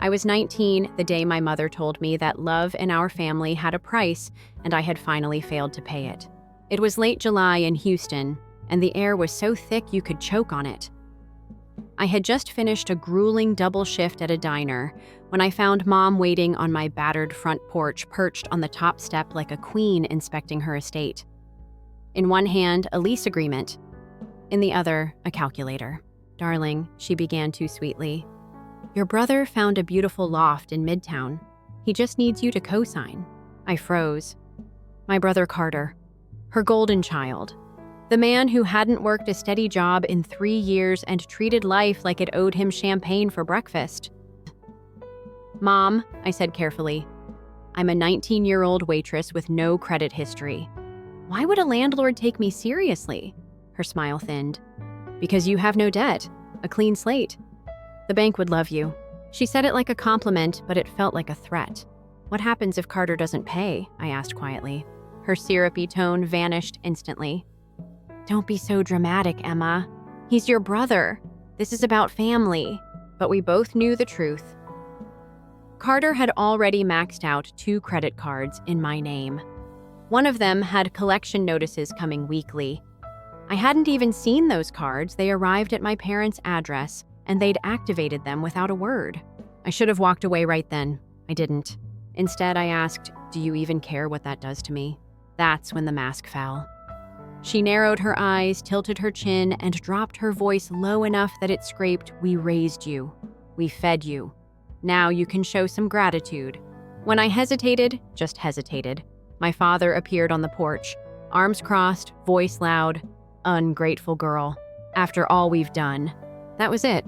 I was 19 the day my mother told me that love in our family had a price and I had finally failed to pay it. It was late July in Houston, and the air was so thick you could choke on it. I had just finished a grueling double shift at a diner when I found Mom waiting on my battered front porch, perched on the top step like a queen inspecting her estate. In one hand, a lease agreement. In the other, a calculator. "Darling," she began too sweetly, "your brother found a beautiful loft in Midtown. He just needs you to co-sign." I froze. My brother Carter. Her golden child. The man who hadn't worked a steady job in 3 years and treated life like it owed him champagne for breakfast. "Mom," I said carefully, "I'm a 19-year-old waitress with no credit history. Why would a landlord take me seriously?" Her smile thinned. "Because you have no debt, a clean slate. The bank would love you." She said it like a compliment, but it felt like a threat. "What happens if Carter doesn't pay?" I asked quietly. Her syrupy tone vanished instantly. "Don't be so dramatic, Emma. He's your brother. This is about family." But we both knew the truth. Carter had already maxed out 2 credit cards in my name. One of them had collection notices coming weekly. I hadn't even seen those cards. They arrived at my parents' address, and they'd activated them without a word. I should have walked away right then. I didn't. Instead, I asked, "Do you even care what that does to me?" That's when the mask fell. She narrowed her eyes, tilted her chin, and dropped her voice low enough that it scraped, "We raised you. We fed you. Now you can show some gratitude." When I hesitated, just hesitated, my father appeared on the porch, arms crossed, voice loud, "Ungrateful girl. After all we've done." That was it.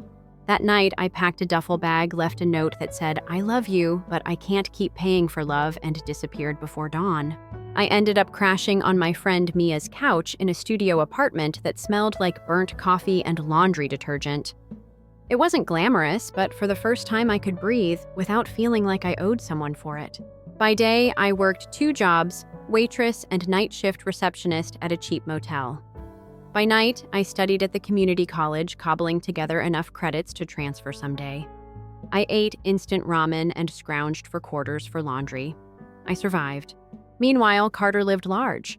That night, I packed a duffel bag, left a note that said, "I love you, but I can't keep paying for love," and disappeared before dawn. I ended up crashing on my friend Mia's couch in a studio apartment that smelled like burnt coffee and laundry detergent. It wasn't glamorous, but for the first time I could breathe without feeling like I owed someone for it. By day, I worked 2 jobs, waitress and night shift receptionist at a cheap motel. By night, I studied at the community college, cobbling together enough credits to transfer someday. I ate instant ramen and scrounged for quarters for laundry. I survived. Meanwhile, Carter lived large.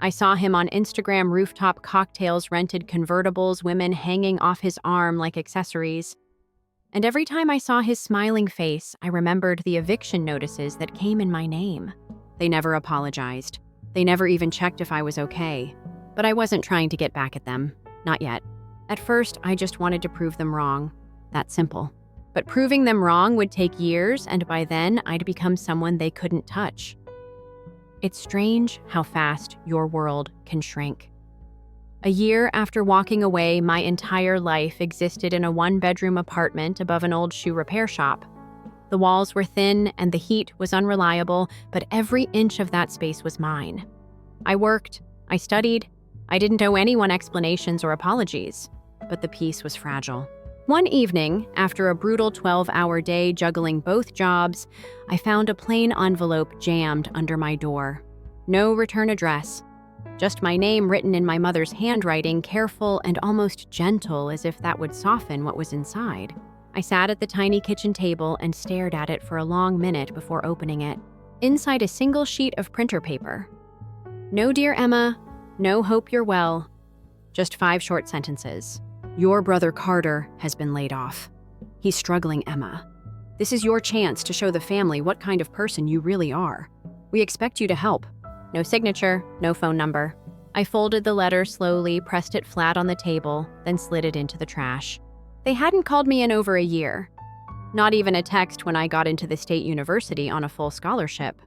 I saw him on Instagram rooftop cocktails, rented convertibles, women hanging off his arm like accessories. And every time I saw his smiling face, I remembered the eviction notices that came in my name. They never apologized. They never even checked if I was okay. But I wasn't trying to get back at them. Not yet. At first, I just wanted to prove them wrong. That simple. But proving them wrong would take years, and by then, I'd become someone they couldn't touch. It's strange how fast your world can shrink. A year after walking away, my entire life existed in a 1-bedroom apartment above an old shoe repair shop. The walls were thin and the heat was unreliable, but every inch of that space was mine. I worked, I studied, I didn't owe anyone explanations or apologies, but the peace was fragile. One evening, after a brutal 12-hour day juggling both jobs, I found a plain envelope jammed under my door. No return address. Just my name written in my mother's handwriting, careful and almost gentle, as if that would soften what was inside. I sat at the tiny kitchen table and stared at it for a long minute before opening it. Inside a single sheet of printer paper. "No, dear Emma. No, hope you're well." Just 5 short sentences. "Your brother Carter has been laid off. He's struggling, Emma. This is your chance to show the family what kind of person you really are. We expect you to help." No signature, no phone number. I folded the letter slowly, pressed it flat on the table, then slid it into the trash. They hadn't called me in over a year. Not even a text when I got into the state university on a full scholarship.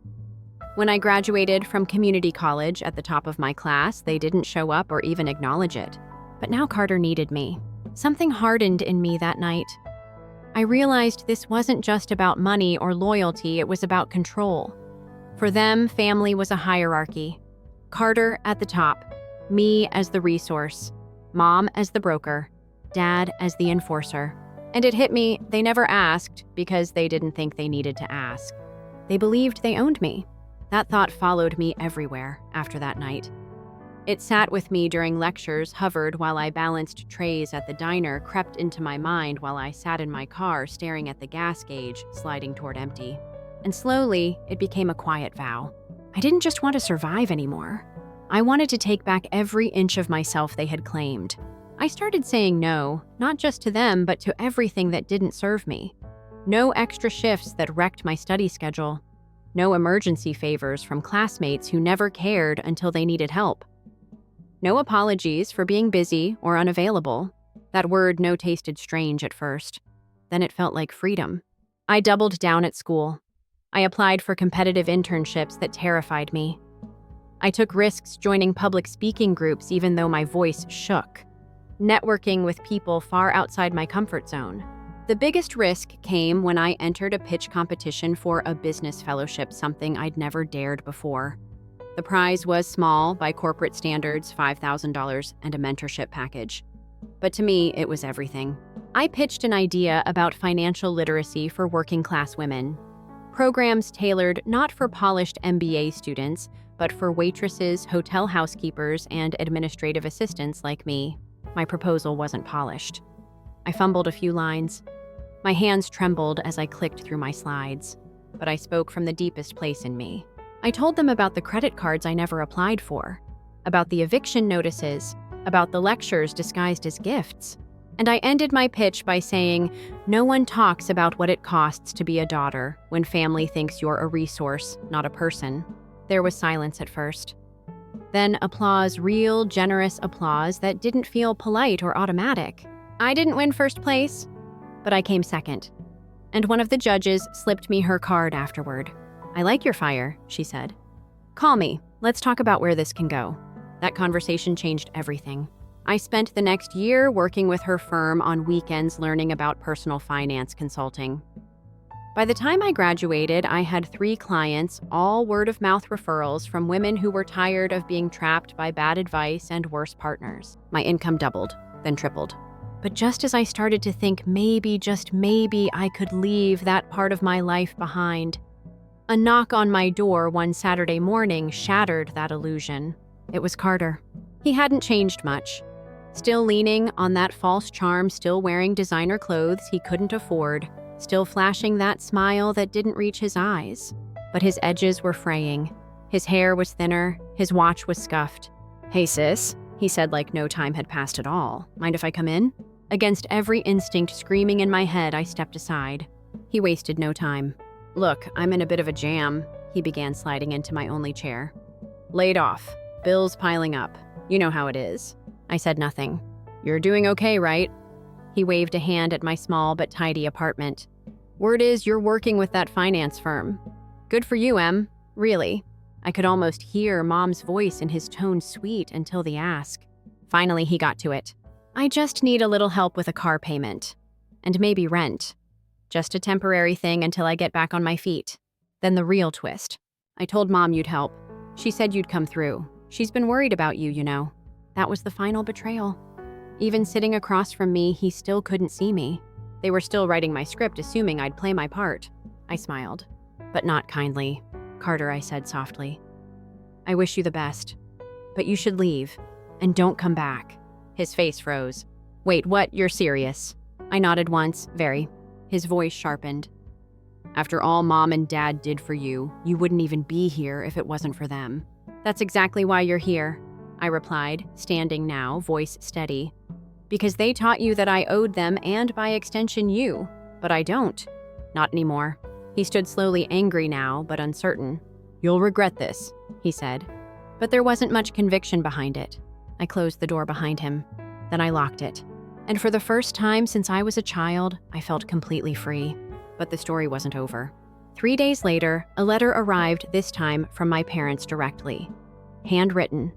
When I graduated from community college at the top of my class, they didn't show up or even acknowledge it. But now Carter needed me. Something hardened in me that night. I realized this wasn't just about money or loyalty, it was about control. For them, family was a hierarchy. Carter at the top, me as the resource, Mom as the broker, Dad as the enforcer. And it hit me, they never asked because they didn't think they needed to ask. They believed they owned me. That thought followed me everywhere after that night. It sat with me during lectures, hovered while I balanced trays at the diner, crept into my mind while I sat in my car staring at the gas gauge sliding toward empty. And slowly, it became a quiet vow. I didn't just want to survive anymore. I wanted to take back every inch of myself they had claimed. I started saying no, not just to them, but to everything that didn't serve me. No extra shifts that wrecked my study schedule. No emergency favors from classmates who never cared until they needed help. No apologies for being busy or unavailable. That word no tasted strange at first. Then it felt like freedom. I doubled down at school. I applied for competitive internships that terrified me. I took risks joining public speaking groups even though my voice shook. Networking with people far outside my comfort zone. The biggest risk came when I entered a pitch competition for a business fellowship, something I'd never dared before. The prize was small by corporate standards, $5,000 and a mentorship package. But to me, it was everything. I pitched an idea about financial literacy for working-class women. Programs tailored not for polished MBA students, but for waitresses, hotel housekeepers, and administrative assistants like me. My proposal wasn't polished. I fumbled a few lines. My hands trembled as I clicked through my slides, but I spoke from the deepest place in me. I told them about the credit cards I never applied for, about the eviction notices, about the lectures disguised as gifts. And I ended my pitch by saying, no one talks about what it costs to be a daughter when family thinks you're a resource, not a person. There was silence at first. Then applause, real, generous applause that didn't feel polite or automatic. I didn't win first place, but I came second. And one of the judges slipped me her card afterward. I like your fire, she said. Call me. Let's talk about where this can go. That conversation changed everything. I spent the next year working with her firm on weekends learning about personal finance consulting. By the time I graduated, I had 3 clients, all word-of-mouth referrals from women who were tired of being trapped by bad advice and worse partners. My income doubled, then tripled. But just as I started to think maybe, just maybe, I could leave that part of my life behind, a knock on my door one Saturday morning shattered that illusion. It was Carter. He hadn't changed much. Still leaning on that false charm, still wearing designer clothes he couldn't afford, still flashing that smile that didn't reach his eyes. But his edges were fraying. His hair was thinner, his watch was scuffed. Hey sis, he said like no time had passed at all. Mind if I come in? Against every instinct screaming in my head, I stepped aside. He wasted no time. Look, I'm in a bit of a jam, he began, sliding into my only chair. Laid off. Bills piling up. You know how it is. I said nothing. You're doing okay, right? He waved a hand at my small but tidy apartment. Word is you're working with that finance firm. Good for you, Em. Really. I could almost hear Mom's voice in his tone, sweet until the ask. Finally, he got to it. I just need a little help with a car payment. And maybe rent. Just a temporary thing until I get back on my feet. Then the real twist. I told Mom you'd help. She said you'd come through. She's been worried about you, you know. That was the final betrayal. Even sitting across from me, he still couldn't see me. They were still writing my script, assuming I'd play my part. I smiled. But not kindly. Carter, I said softly. I wish you the best. But you should leave. And don't come back. His face froze. Wait, what? You're serious? I nodded once, very. His voice sharpened. After all Mom and Dad did for you, you wouldn't even be here if it wasn't for them. That's exactly why you're here, I replied, standing now, voice steady. Because they taught you that I owed them and by extension you, but I don't. Not anymore. He stood slowly, angry now, but uncertain. You'll regret this, he said. But there wasn't much conviction behind it. I closed the door behind him. Then I locked it. And for the first time since I was a child, I felt completely free. But the story wasn't over. 3 days later, a letter arrived, this time from my parents directly. Handwritten.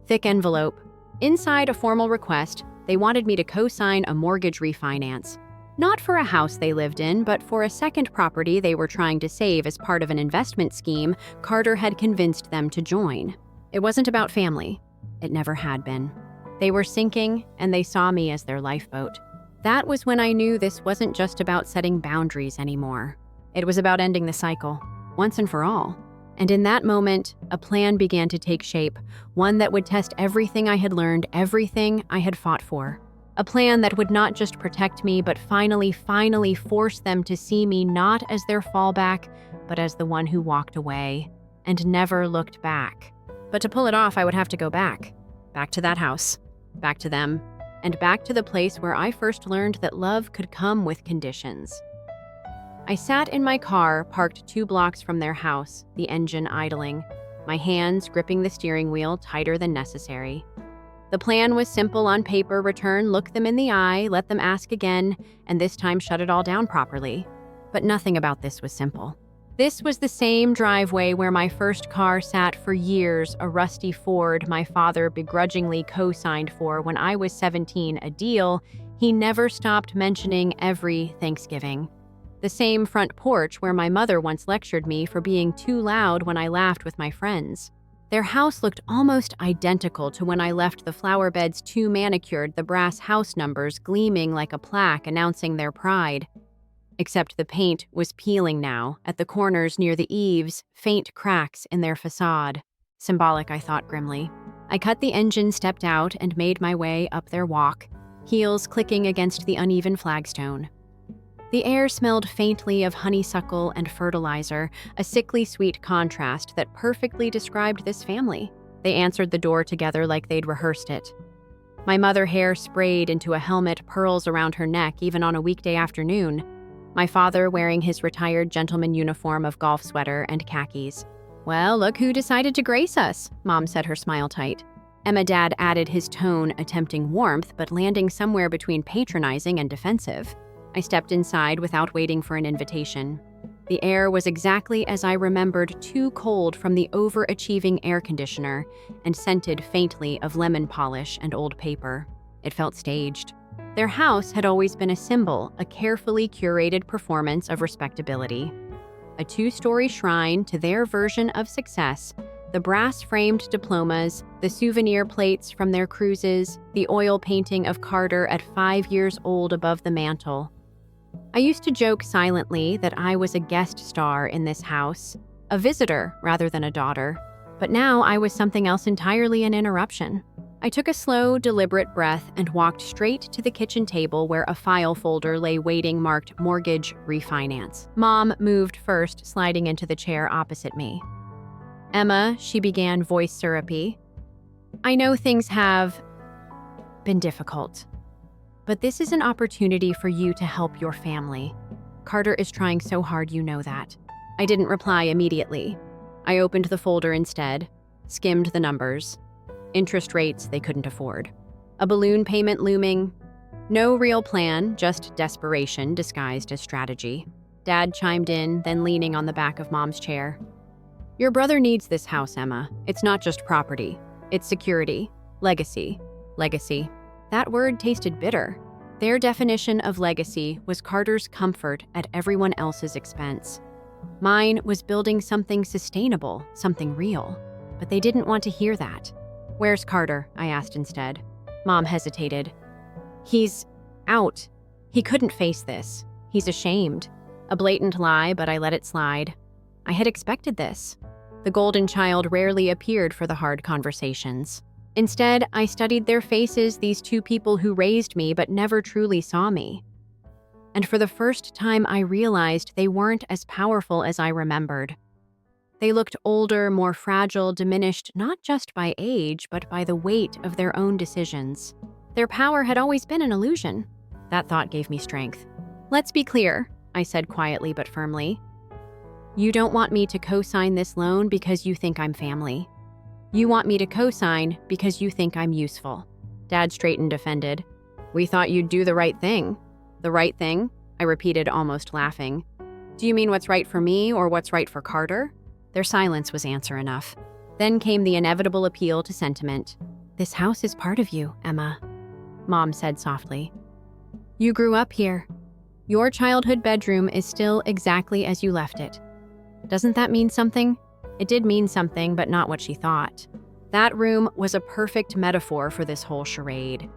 Thick envelope. Inside a formal request, they wanted me to co-sign a mortgage refinance. Not for a house they lived in, but for a second property they were trying to save as part of an investment scheme Carter had convinced them to join. It wasn't about family. It never had been. They were sinking, and they saw me as their lifeboat. That was when I knew this wasn't just about setting boundaries anymore. It was about ending the cycle, once and for all. And in that moment, a plan began to take shape, one that would test everything I had learned, everything I had fought for. A plan that would not just protect me, but finally force them to see me not as their fallback, but as the one who walked away and never looked back. But to pull it off, I would have to go back. Back to that house. Back to them. And back to the place where I first learned that love could come with conditions. I sat in my car, parked 2 blocks from their house, the engine idling, my hands gripping the steering wheel tighter than necessary. The plan was simple on paper: return, look them in the eye, let them ask again, and this time shut it all down properly. But nothing about this was simple. This was the same driveway where my first car sat for years, a rusty Ford my father begrudgingly co-signed for when I was 17, a deal he never stopped mentioning every Thanksgiving. The same front porch where my mother once lectured me for being too loud when I laughed with my friends. Their house looked almost identical to when I left, the flower beds too manicured, the brass house numbers gleaming like a plaque announcing their pride. Except the paint was peeling now, at the corners near the eaves, faint cracks in their facade. Symbolic, I thought grimly. I cut the engine, stepped out, and made my way up their walk, heels clicking against the uneven flagstone. The air smelled faintly of honeysuckle and fertilizer, a sickly sweet contrast that perfectly described this family. They answered the door together like they'd rehearsed it. My mother, hair sprayed into a helmet, pearls around her neck even on a weekday afternoon. My father wearing his retired gentleman uniform of golf sweater and khakis. "Well, look who decided to grace us," Mom said, her smile tight. Emma, Dad added, his tone attempting warmth but landing somewhere between patronizing and defensive. I stepped inside without waiting for an invitation. The air was exactly as I remembered, too cold from the overachieving air conditioner, and scented faintly of lemon polish and old paper. It felt staged. Their house had always been a symbol, a carefully curated performance of respectability. A 2-story shrine to their version of success, the brass-framed diplomas, the souvenir plates from their cruises, the oil painting of Carter at 5 years old above the mantel. I used to joke silently that I was a guest star in this house, a visitor rather than a daughter, but now I was something else entirely, an interruption. I took a slow, deliberate breath and walked straight to the kitchen table where a file folder lay waiting marked mortgage refinance. Mom moved first, sliding into the chair opposite me. "Emma," she began, voice syrupy, "I know things have been difficult, but this is an opportunity for you to help your family. Carter is trying so hard, you know that." I didn't reply immediately. I opened the folder instead, skimmed the numbers. Interest rates they couldn't afford. A balloon payment looming. No real plan, just desperation disguised as strategy. Dad chimed in, then leaning on the back of Mom's chair. "Your brother needs this house, Emma. It's not just property. It's security. Legacy. Legacy." That word tasted bitter. Their definition of legacy was Carter's comfort at everyone else's expense. Mine was building something sustainable, something real. But they didn't want to hear that. "Where's Carter?" I asked instead. Mom hesitated. "He's out. He couldn't face this. He's ashamed." A blatant lie, but I let it slide. I had expected this. The golden child rarely appeared for the hard conversations. Instead, I studied their faces, these 2 people who raised me but never truly saw me. And for the first time, I realized they weren't as powerful as I remembered. They looked older, more fragile, diminished not just by age, but by the weight of their own decisions. Their power had always been an illusion. That thought gave me strength. "Let's be clear," I said quietly but firmly. "You don't want me to co-sign this loan because you think I'm family. You want me to co-sign because you think I'm useful." Dad straightened, offended. "We thought you'd do the right thing." "The right thing?" I repeated, almost laughing. "Do you mean what's right for me or what's right for Carter?" Their silence was answer enough. Then came the inevitable appeal to sentiment. "This house is part of you, Emma," Mom said softly. "You grew up here. Your childhood bedroom is still exactly as you left it. Doesn't that mean something?" It did mean something, but not what she thought. That room was a perfect metaphor for this whole charade.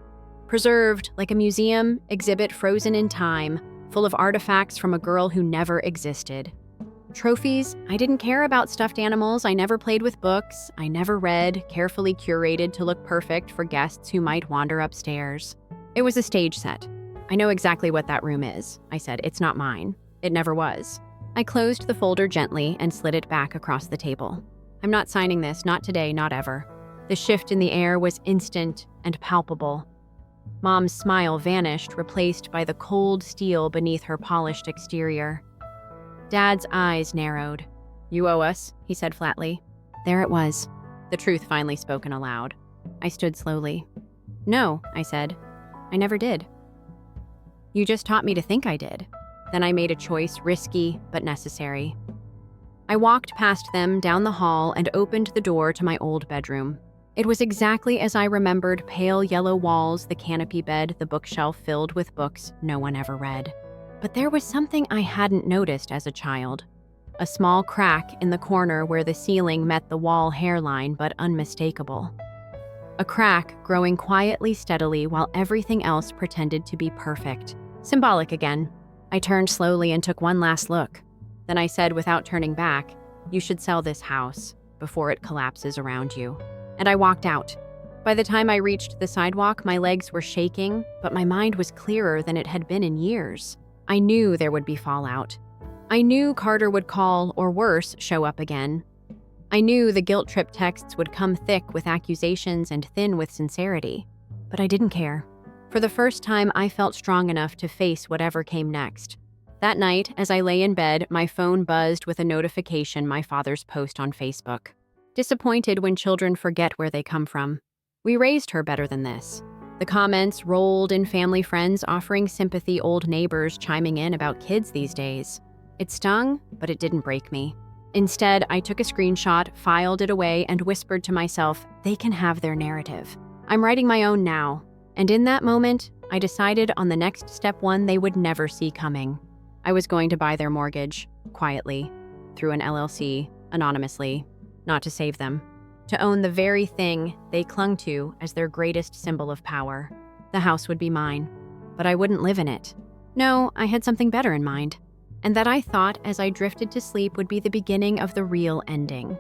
Preserved like a museum exhibit frozen in time, full of artifacts from a girl who never existed. Trophies? I didn't care about stuffed animals. I never played with books. I never read, carefully curated to look perfect for guests who might wander upstairs. It was a stage set. I know exactly what that room is, I said. It's not mine. It never was. I closed the folder gently and slid it back across the table. I'm not signing this, not today, not ever. The shift in the air was instant and palpable. Mom's smile vanished, replaced by the cold steel beneath her polished exterior. Dad's eyes narrowed. "You owe us," he said flatly. There it was, the truth finally spoken aloud. I stood slowly. "No," I said. "I never did." "You just taught me to think I did." Then I made a choice, risky but necessary. I walked past them down the hall and opened the door to my old bedroom. It was exactly as I remembered: pale yellow walls, the canopy bed, the bookshelf filled with books no one ever read. But there was something I hadn't noticed as a child. A small crack in the corner where the ceiling met the wall hairline, but unmistakable. A crack growing quietly, steadily, while everything else pretended to be perfect. Symbolic again. I turned slowly and took one last look. Then I said without turning back, "You should sell this house before it collapses around you." And I walked out. By the time I reached the sidewalk, my legs were shaking, but my mind was clearer than it had been in years. I knew there would be fallout. I knew Carter would call, or worse, show up again. I knew the guilt trip texts would come thick with accusations and thin with sincerity. But I didn't care. For the first time, I felt strong enough to face whatever came next. That night, as I lay in bed, my phone buzzed with a notification: my father's post on Facebook. Disappointed when children forget where they come from. We raised her better than this. The comments rolled in: family friends offering sympathy, old neighbors chiming in about kids these days. It stung, but it didn't break me. Instead, I took a screenshot, filed it away, and whispered to myself, they can have their narrative. I'm writing my own now. And in that moment, I decided on the next step, one they would never see coming. I was going to buy their mortgage, quietly, through an LLC, anonymously, not to save them. To own the very thing they clung to as their greatest symbol of power. The house would be mine, but I wouldn't live in it. No, I had something better in mind, and that I thought as I drifted to sleep would be the beginning of the real ending.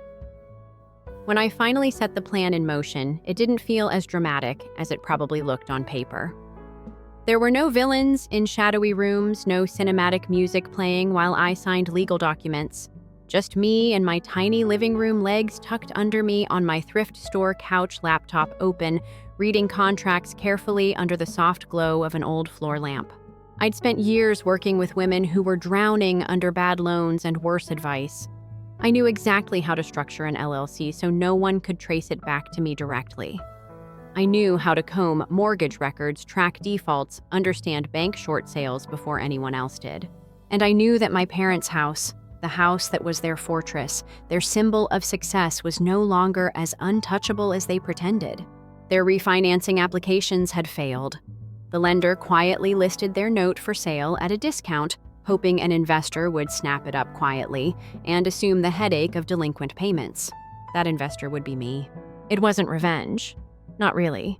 When I finally set the plan in motion, it didn't feel as dramatic as it probably looked on paper. There were no villains in shadowy rooms, no cinematic music playing while I signed legal documents. Just me and my tiny living room, legs tucked under me on my thrift store couch, laptop open, reading contracts carefully under the soft glow of an old floor lamp. I'd spent years working with women who were drowning under bad loans and worse advice. I knew exactly how to structure an LLC so no one could trace it back to me directly. I knew how to comb mortgage records, track defaults, understand bank short sales before anyone else did. And I knew that my parents' house, the house that was their fortress, their symbol of success, was no longer as untouchable as they pretended. Their refinancing applications had failed. The lender quietly listed their note for sale at a discount, hoping an investor would snap it up quietly and assume the headache of delinquent payments. That investor would be me. It wasn't revenge. Not really.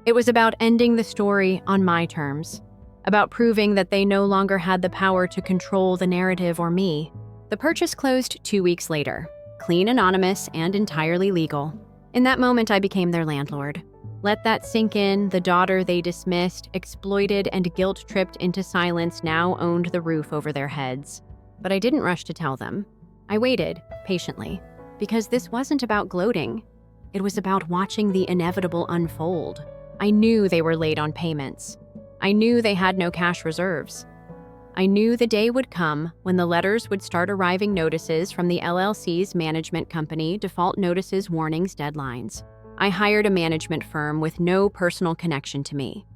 It was about ending the story on my terms, about proving that they no longer had the power to control the narrative or me. The purchase closed 2 weeks later, clean, anonymous, and entirely legal. In that moment, I became their landlord. Let that sink in. The daughter they dismissed, exploited, and guilt-tripped into silence now owned the roof over their heads. But I didn't rush to tell them. I waited, patiently, because this wasn't about gloating. It was about watching the inevitable unfold. I knew they were late on payments. I knew they had no cash reserves. I knew the day would come when the letters would start arriving, notices from the LLC's management company, default notices, warnings, deadlines. I hired a management firm with no personal connection to me.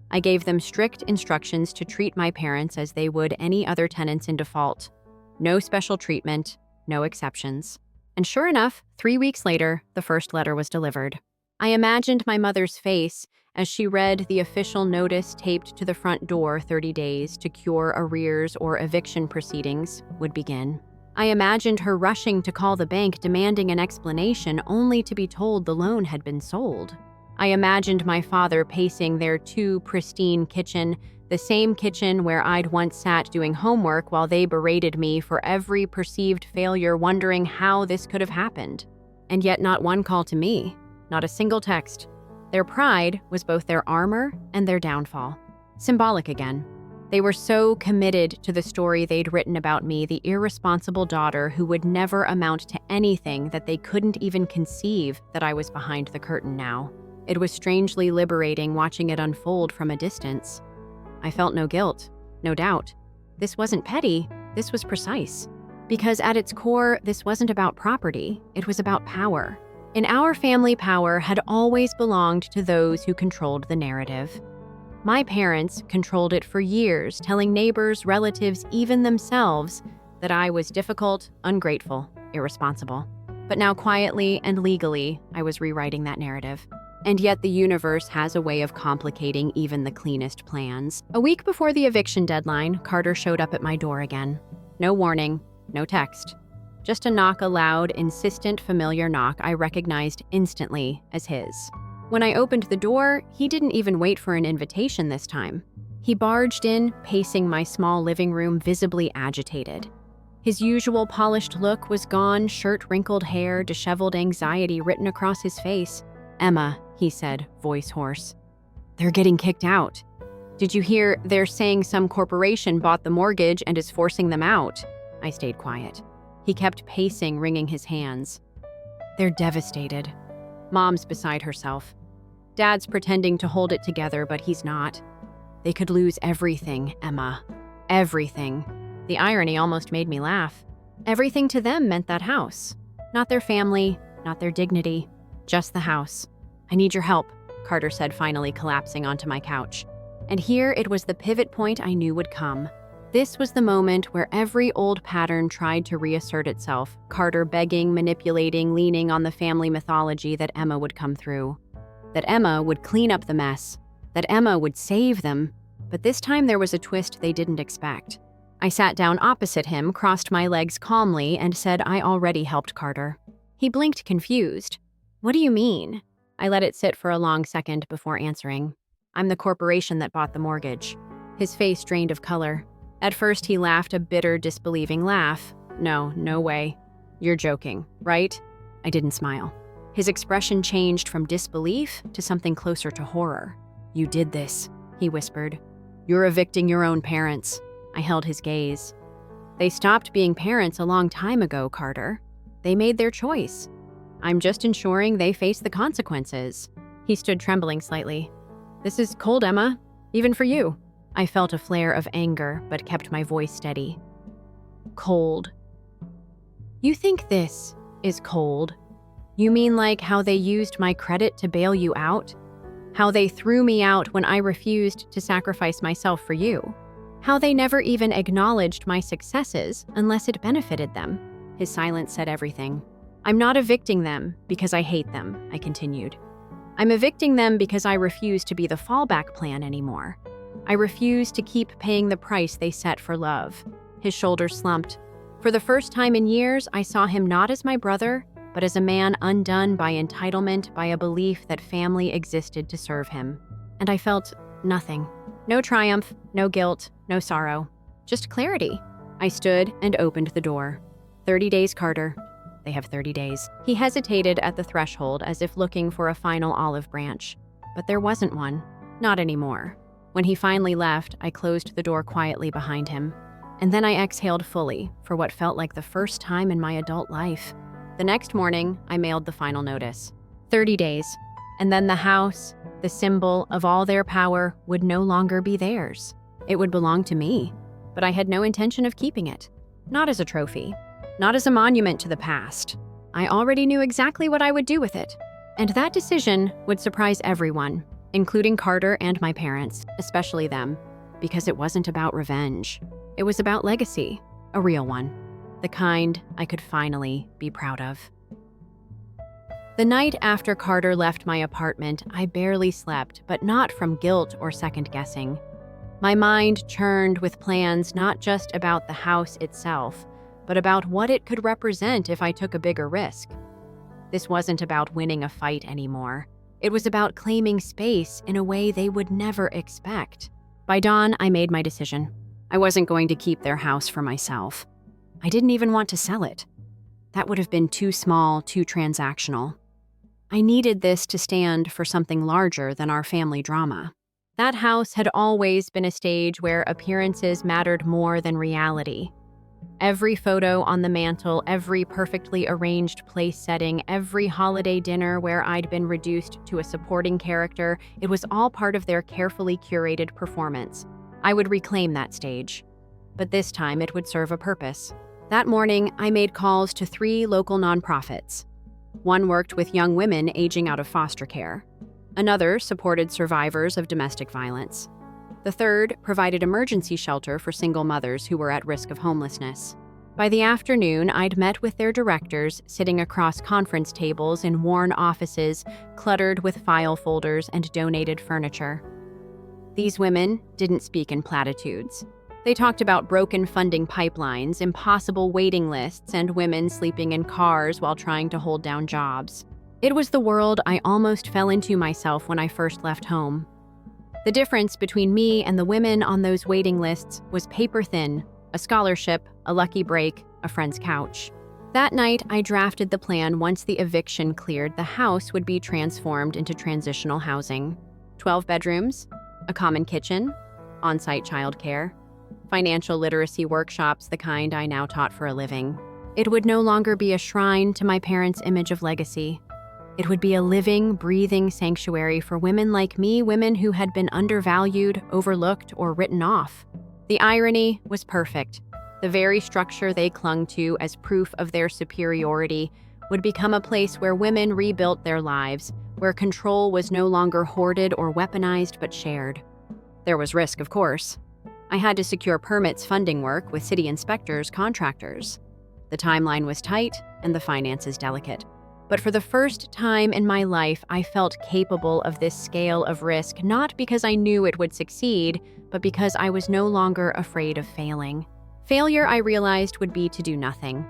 I gave them strict instructions to treat my parents as they would any other tenants in default. No special treatment, no exceptions. And sure enough, 3 weeks later, the first letter was delivered. I imagined my mother's face as she read the official notice taped to the front door: 30 days to cure arrears or eviction proceedings would begin. I imagined her rushing to call the bank demanding an explanation, only to be told the loan had been sold. I imagined my father pacing their too pristine kitchen, The same kitchen where I'd once sat doing homework while they berated me for every perceived failure, wondering how this could have happened. And yet not one call to me, not a single text. Their pride was both their armor and their downfall. Symbolic again. They were so committed to the story they'd written about me, the irresponsible daughter who would never amount to anything, that they couldn't even conceive that I was behind the curtain now. It was strangely liberating watching it unfold from a distance. I felt no guilt, no doubt. This wasn't petty, this was precise. Because at its core, this wasn't about property, it was about power. In our family, power had always belonged to those who controlled the narrative. My parents controlled it for years, telling neighbors, relatives, even themselves, that I was difficult, ungrateful, irresponsible. But now quietly and legally, I was rewriting that narrative. And yet the universe has a way of complicating even the cleanest plans. A week before the eviction deadline, Carter showed up at my door again. No warning, no text. Just a knock, a loud, insistent, familiar knock I recognized instantly as his. When I opened the door, he didn't even wait for an invitation this time. He barged in, pacing my small living room, visibly agitated. His usual polished look was gone, shirt-wrinkled hair, disheveled anxiety written across his face. "Emma," he said, voice hoarse. "They're getting kicked out. Did you hear they're saying some corporation bought the mortgage and is forcing them out?" I stayed quiet. He kept pacing, wringing his hands. "They're devastated. Mom's beside herself. Dad's pretending to hold it together, but he's not. They could lose everything, Emma. Everything." The irony almost made me laugh. Everything to them meant that house. Not their family, not their dignity, just the house. "I need your help," Carter said, finally collapsing onto my couch. And here it was the pivot point I knew would come. This was the moment where every old pattern tried to reassert itself, Carter begging, manipulating, leaning on the family mythology that Emma would come through. That Emma would clean up the mess. That Emma would save them. But this time there was a twist they didn't expect. I sat down opposite him, crossed my legs calmly, and said I already helped Carter. He blinked, confused. "What do you mean?" I let it sit for a long second before answering. "I'm the corporation that bought the mortgage." His face drained of color. At first he laughed, a bitter, disbelieving laugh. No way. "You're joking, right?" I didn't smile. His expression changed from disbelief to something closer to horror. "You did this," he whispered. "You're evicting your own parents." I held his gaze. "They stopped being parents a long time ago, Carter. They made their choice. I'm just ensuring they face the consequences." He stood trembling slightly. "This is cold, Emma, even for you." I felt a flare of anger, but kept my voice steady. "Cold. You think this is cold? You mean like how they used my credit to bail you out? How they threw me out when I refused to sacrifice myself for you? How they never even acknowledged my successes unless it benefited them?" His silence said everything. "I'm not evicting them because I hate them," I continued. "I'm evicting them because I refuse to be the fallback plan anymore. I refuse to keep paying the price they set for love." His shoulders slumped. For the first time in years, I saw him not as my brother, but as a man undone by entitlement, by a belief that family existed to serve him. And I felt nothing. No triumph, no guilt, no sorrow. Just clarity. I stood and opened the door. 30 days, Carter. They have 30 days. He hesitated at the threshold as if looking for a final olive branch. But there wasn't one. Not anymore. When he finally left, I closed the door quietly behind him. And then I exhaled fully for what felt like the first time in my adult life. The next morning, I mailed the final notice. 30 days. And then the house, the symbol of all their power, would no longer be theirs. It would belong to me. But I had no intention of keeping it. Not as a trophy. Not as a monument to the past. I already knew exactly what I would do with it. And that decision would surprise everyone, including Carter and my parents, especially them, because it wasn't about revenge. It was about legacy, a real one, the kind I could finally be proud of. The night after Carter left my apartment, I barely slept, but not from guilt or second-guessing. My mind churned with plans not just about the house itself, but about what it could represent if I took a bigger risk. This wasn't about winning a fight anymore. It was about claiming space in a way they would never expect. By dawn, I made my decision. I wasn't going to keep their house for myself. I didn't even want to sell it. That would have been too small, too transactional. I needed this to stand for something larger than our family drama. That house had always been a stage where appearances mattered more than reality. Every photo on the mantle, every perfectly arranged place setting, every holiday dinner where I'd been reduced to a supporting character, it was all part of their carefully curated performance. I would reclaim that stage. But this time it would serve a purpose. That morning, I made calls to 3 local nonprofits. One worked with young women aging out of foster care. Another supported survivors of domestic violence. The third provided emergency shelter for single mothers who were at risk of homelessness. By the afternoon, I'd met with their directors, sitting across conference tables in worn offices, cluttered with file folders and donated furniture. These women didn't speak in platitudes. They talked about broken funding pipelines, impossible waiting lists, and women sleeping in cars while trying to hold down jobs. It was the world I almost fell into myself when I first left home. The difference between me and the women on those waiting lists was paper thin: a scholarship, a lucky break, a friend's couch. That night, I drafted the plan. Once the eviction cleared, the house would be transformed into transitional housing. 12 bedrooms, a common kitchen, on-site childcare, financial literacy workshops, the kind I now taught for a living. It would no longer be a shrine to my parents' image of legacy. It would be a living, breathing sanctuary for women like me, women who had been undervalued, overlooked, or written off. The irony was perfect. The very structure they clung to as proof of their superiority would become a place where women rebuilt their lives, where control was no longer hoarded or weaponized but shared. There was risk, of course. I had to secure permits, funding work with city inspectors, contractors. The timeline was tight and the finances delicate. But for the first time in my life, I felt capable of this scale of risk, not because I knew it would succeed, but because I was no longer afraid of failing. Failure, I realized, would be to do nothing.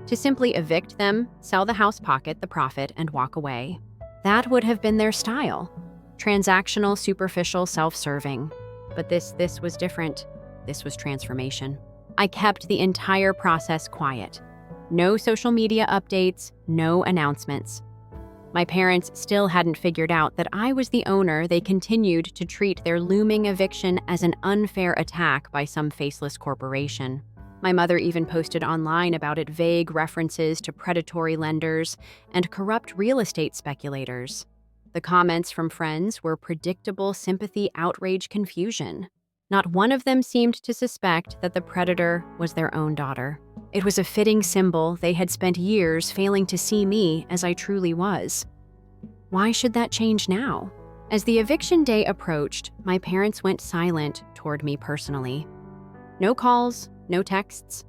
To simply evict them, sell the house, pocket the profit, and walk away. That would have been their style. Transactional, superficial, self-serving. But this was different. This was transformation. I kept the entire process quiet. No social media updates, no announcements. My parents still hadn't figured out that I was the owner. They continued to treat their looming eviction as an unfair attack by some faceless corporation. My mother even posted online about it, vague references to predatory lenders and corrupt real estate speculators. The comments from friends were predictable sympathy, outrage, confusion. Not one of them seemed to suspect that the predator was their own daughter. It was a fitting symbol. They had spent years failing to see me as I truly was. Why should that change now? As the eviction day approached, my parents went silent toward me personally. No calls, no texts.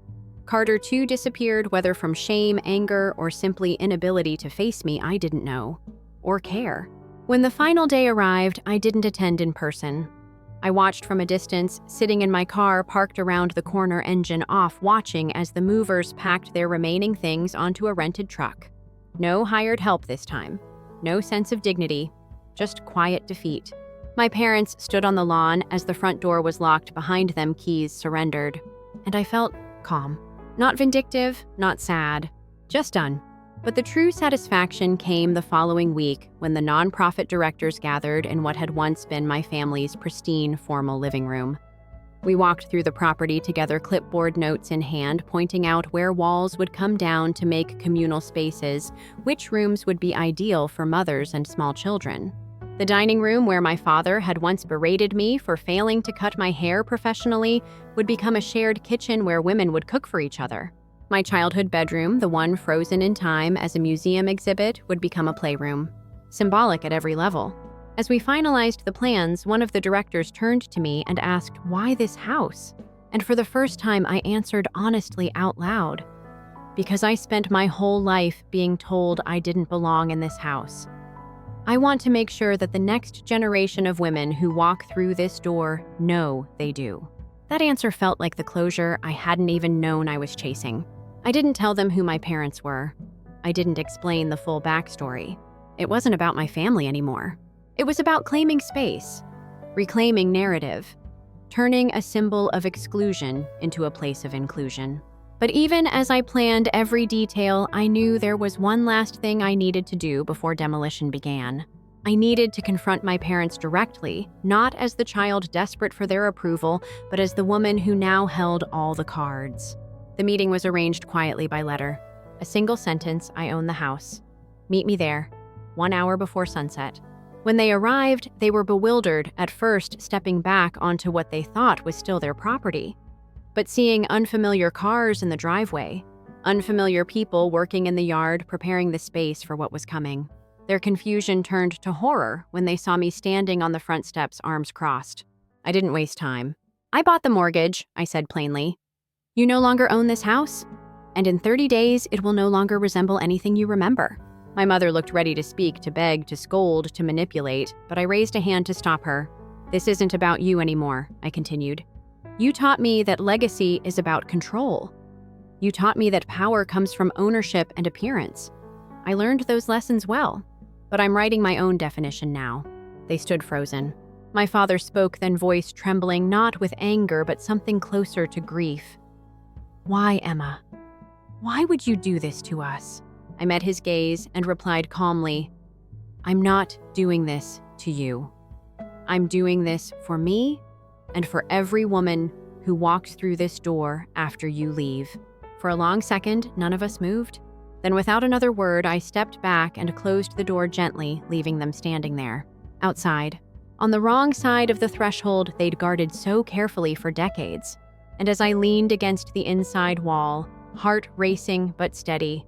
Carter too disappeared, whether from shame, anger, or simply inability to face me, I didn't know. Or care. When the final day arrived, I didn't attend in person. I watched from a distance, sitting in my car parked around the corner, engine off, watching as the movers packed their remaining things onto a rented truck. No hired help this time. No sense of dignity. Just quiet defeat. My parents stood on the lawn as the front door was locked behind them, keys surrendered. And I felt calm. Not vindictive, not sad. Just done. But the true satisfaction came the following week when the nonprofit directors gathered in what had once been my family's pristine, formal living room. We walked through the property together, clipboard notes in hand, pointing out where walls would come down to make communal spaces, which rooms would be ideal for mothers and small children. The dining room, where my father had once berated me for failing to cut my hair professionally, would become a shared kitchen where women would cook for each other. My childhood bedroom, the one frozen in time as a museum exhibit, would become a playroom, symbolic at every level. As we finalized the plans, one of the directors turned to me and asked, "Why this house?" And for the first time, I answered honestly out loud. Because I spent my whole life being told I didn't belong in this house. I want to make sure that the next generation of women who walk through this door know they do. That answer felt like the closure I hadn't even known I was chasing. I didn't tell them who my parents were. I didn't explain the full backstory. It wasn't about my family anymore. It was about claiming space, reclaiming narrative. turning a symbol of exclusion into a place of inclusion. But even as I planned every detail, I knew there was one last thing I needed to do before demolition began. I needed to confront my parents directly, not as the child desperate for their approval, but as the woman who now held all the cards. The meeting was arranged quietly by letter. A single sentence: I own the house. Meet me there, 1 hour before sunset. When they arrived, they were bewildered, at first stepping back onto what they thought was still their property. But seeing unfamiliar cars in the driveway, unfamiliar people working in the yard preparing the space for what was coming, their confusion turned to horror when they saw me standing on the front steps, arms crossed. I didn't waste time. I bought the mortgage, I said plainly. You no longer own this house, and in 30 days, it will no longer resemble anything you remember. My mother looked ready to speak, to beg, to scold, to manipulate, but I raised a hand to stop her. This isn't about you anymore, I continued. You taught me that legacy is about control. You taught me that power comes from ownership and appearance. I learned those lessons well, but I'm writing my own definition now. They stood frozen. My father spoke, then voice trembling, not with anger, but something closer to grief. Why, Emma? Why would you do this to us? I met his gaze and replied calmly, I'm not doing this to you. I'm doing this for me and for every woman who walks through this door after you leave. For a long second, none of us moved. Then without another word, I stepped back and closed the door gently, leaving them standing there. Outside, on the wrong side of the threshold they'd guarded so carefully for decades. And as I leaned against the inside wall, heart racing but steady,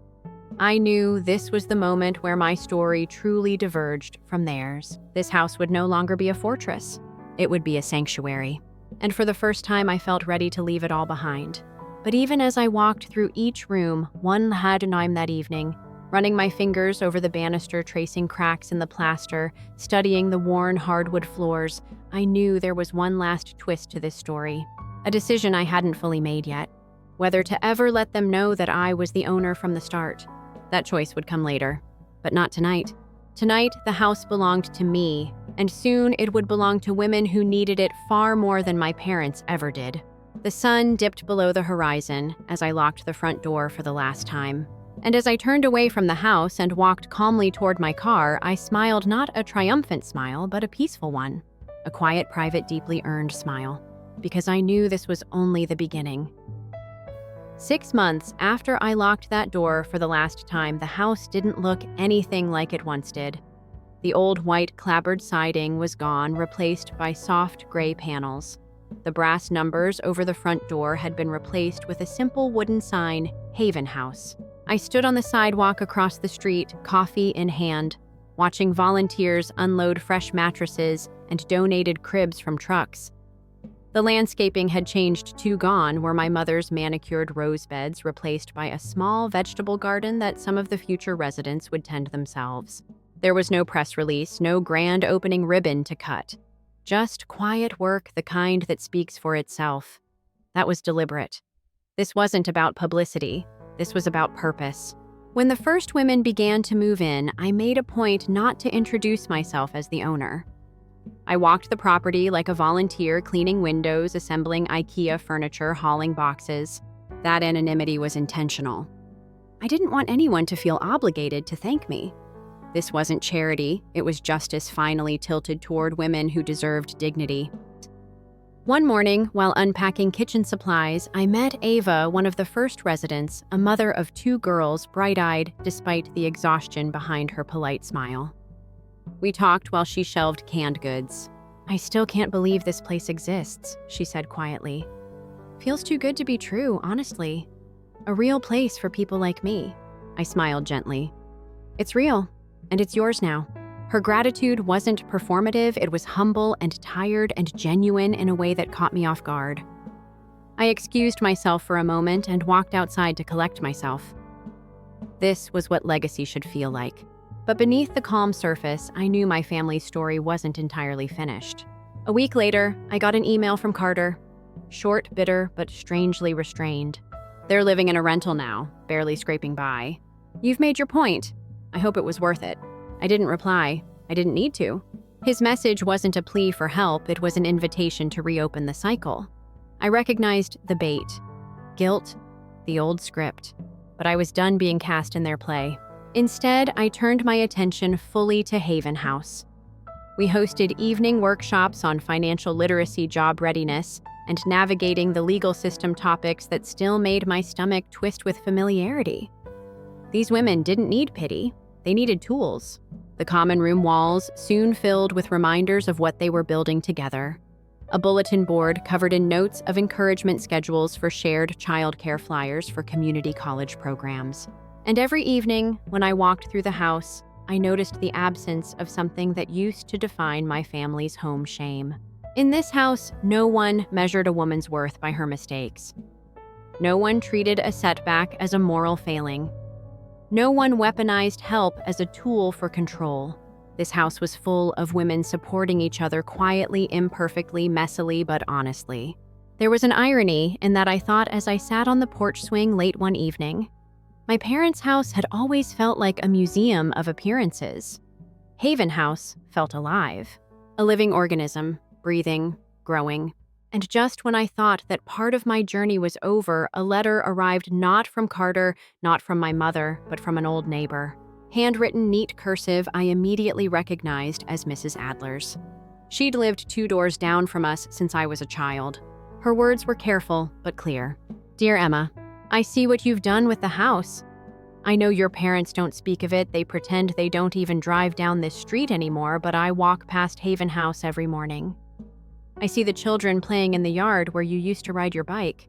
I knew this was the moment where my story truly diverged from theirs. This house would no longer be a fortress. It would be a sanctuary. And for the first time, I felt ready to leave it all behind. But even as I walked through each room, one had time that evening, running my fingers over the banister, tracing cracks in the plaster, studying the worn hardwood floors, I knew there was one last twist to this story. A decision I hadn't fully made yet. Whether to ever let them know that I was the owner from the start. That choice would come later, but not tonight. Tonight, the house belonged to me, and soon it would belong to women who needed it far more than my parents ever did. The sun dipped below the horizon as I locked the front door for the last time. And as I turned away from the house and walked calmly toward my car, I smiled, not a triumphant smile, but a peaceful one. A quiet, private, deeply earned smile. Because I knew this was only the beginning. 6 months after I locked that door for the last time, the house didn't look anything like it once did. The old white clapboard siding was gone, replaced by soft gray panels. The brass numbers over the front door had been replaced with a simple wooden sign, Haven House. I stood on the sidewalk across the street, coffee in hand, watching volunteers unload fresh mattresses and donated cribs from trucks. The landscaping had changed to gone were my mother's manicured rose beds, replaced by a small vegetable garden that some of the future residents would tend themselves. There was no press release, no grand opening ribbon to cut. Just quiet work, the kind that speaks for itself. That was deliberate. This wasn't about publicity. This was about purpose. When the first women began to move in, I made a point not to introduce myself as the owner. I walked the property like a volunteer, cleaning windows, assembling IKEA furniture, hauling boxes. That anonymity was intentional. I didn't want anyone to feel obligated to thank me. This wasn't charity, it was justice finally tilted toward women who deserved dignity. One morning, while unpacking kitchen supplies, I met Ava, one of the first residents, a mother of 2 girls, bright-eyed despite the exhaustion behind her polite smile. We talked while she shelved canned goods. I still can't believe this place exists, she said quietly. Feels too good to be true, honestly. A real place for people like me. I smiled gently. It's real, and it's yours now. Her gratitude wasn't performative, it was humble and tired and genuine in a way that caught me off guard. I excused myself for a moment and walked outside to collect myself. This was what legacy should feel like. But beneath the calm surface, I knew my family's story wasn't entirely finished. A week later, I got an email from Carter. Short, bitter, but strangely restrained. They're living in a rental now, barely scraping by. You've made your point. I hope it was worth it. I didn't reply. I didn't need to. His message wasn't a plea for help, it was an invitation to reopen the cycle. I recognized the bait. Guilt, the old script. But I was done being cast in their play. Instead, I turned my attention fully to Haven House. We hosted evening workshops on financial literacy, job readiness, and navigating the legal system topics that still made my stomach twist with familiarity. These women didn't need pity, they needed tools. The common room walls soon filled with reminders of what they were building together. A bulletin board covered in notes of encouragement schedules for shared childcare flyers for community college programs. And every evening, when I walked through the house, I noticed the absence of something that used to define my family's home shame. In this house, no one measured a woman's worth by her mistakes. No one treated a setback as a moral failing. No one weaponized help as a tool for control. This house was full of women supporting each other quietly, imperfectly, messily, but honestly. There was an irony in that I thought as I sat on the porch swing late one evening, my parents' house had always felt like a museum of appearances. Haven House felt alive, a living organism, breathing, growing. And just when I thought that part of my journey was over, a letter arrived not from Carter, not from my mother, but from an old neighbor. Handwritten, neat cursive I immediately recognized as Mrs. Adler's. She'd lived 2 doors down from us since I was a child. Her words were careful, but clear. Dear Emma, I see what you've done with the house. I know your parents don't speak of it, they pretend they don't even drive down this street anymore, but I walk past Haven House every morning. I see the children playing in the yard where you used to ride your bike.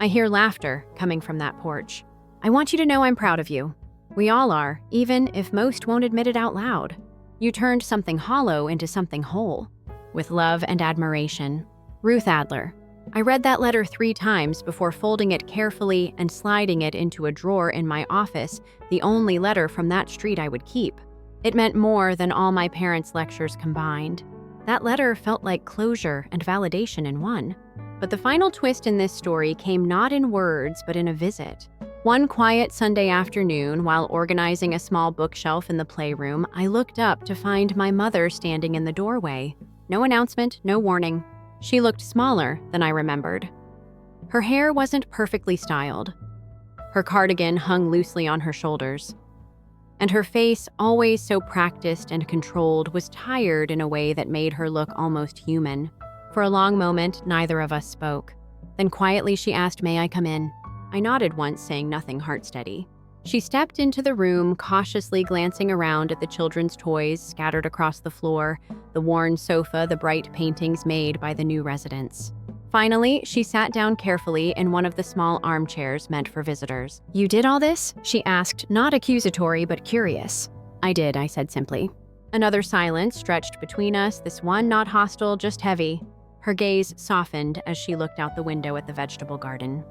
I hear laughter coming from that porch. I want you to know I'm proud of you. We all are, even if most won't admit it out loud. You turned something hollow into something whole. With love and admiration, Ruth Adler. I read that letter 3 times before folding it carefully and sliding it into a drawer in my office, the only letter from that street I would keep. It meant more than all my parents' lectures combined. That letter felt like closure and validation in one. But the final twist in this story came not in words, but in a visit. One quiet Sunday afternoon, while organizing a small bookshelf in the playroom, I looked up to find my mother standing in the doorway. No announcement, no warning. She looked smaller than I remembered. Her hair wasn't perfectly styled. Her cardigan hung loosely on her shoulders. And her face, always so practiced and controlled, was tired in a way that made her look almost human. For a long moment, neither of us spoke. Then quietly she asked, "May I come in?" I nodded once, saying nothing heart-steady. She stepped into the room, cautiously glancing around at the children's toys scattered across the floor, the worn sofa, the bright paintings made by the new residents. Finally, she sat down carefully in one of the small armchairs meant for visitors. "You did all this?" she asked, not accusatory but curious. "I did," I said simply. Another silence stretched between us, this one not hostile, just heavy. Her gaze softened as she looked out the window at the vegetable garden.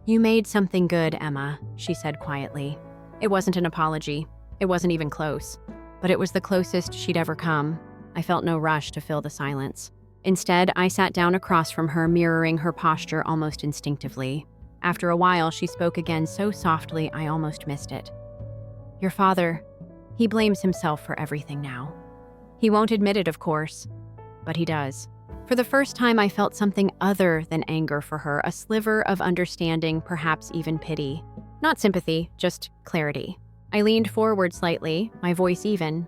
"You made something good, Emma," she said quietly. It wasn't an apology. It wasn't even close. But it was the closest she'd ever come. I felt no rush to fill the silence. Instead, I sat down across from her, mirroring her posture almost instinctively. After a while, she spoke again so softly I almost missed it. "Your father, he blames himself for everything now. He won't admit it, of course, but he does." For the first time, I felt something other than anger for her, a sliver of understanding, perhaps even pity. Not sympathy, just clarity. I leaned forward slightly, my voice even.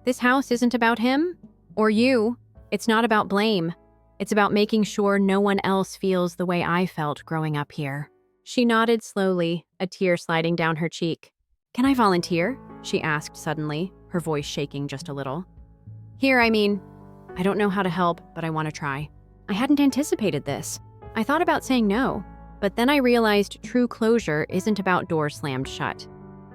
"This house isn't about him or you. It's not about blame. It's about making sure no one else feels the way I felt growing up here." She nodded slowly, a tear sliding down her cheek. "Can I volunteer?" she asked suddenly, her voice shaking just a little. I don't know how to help, but I want to try." I hadn't anticipated this. I thought about saying no, but then I realized true closure isn't about doors slammed shut.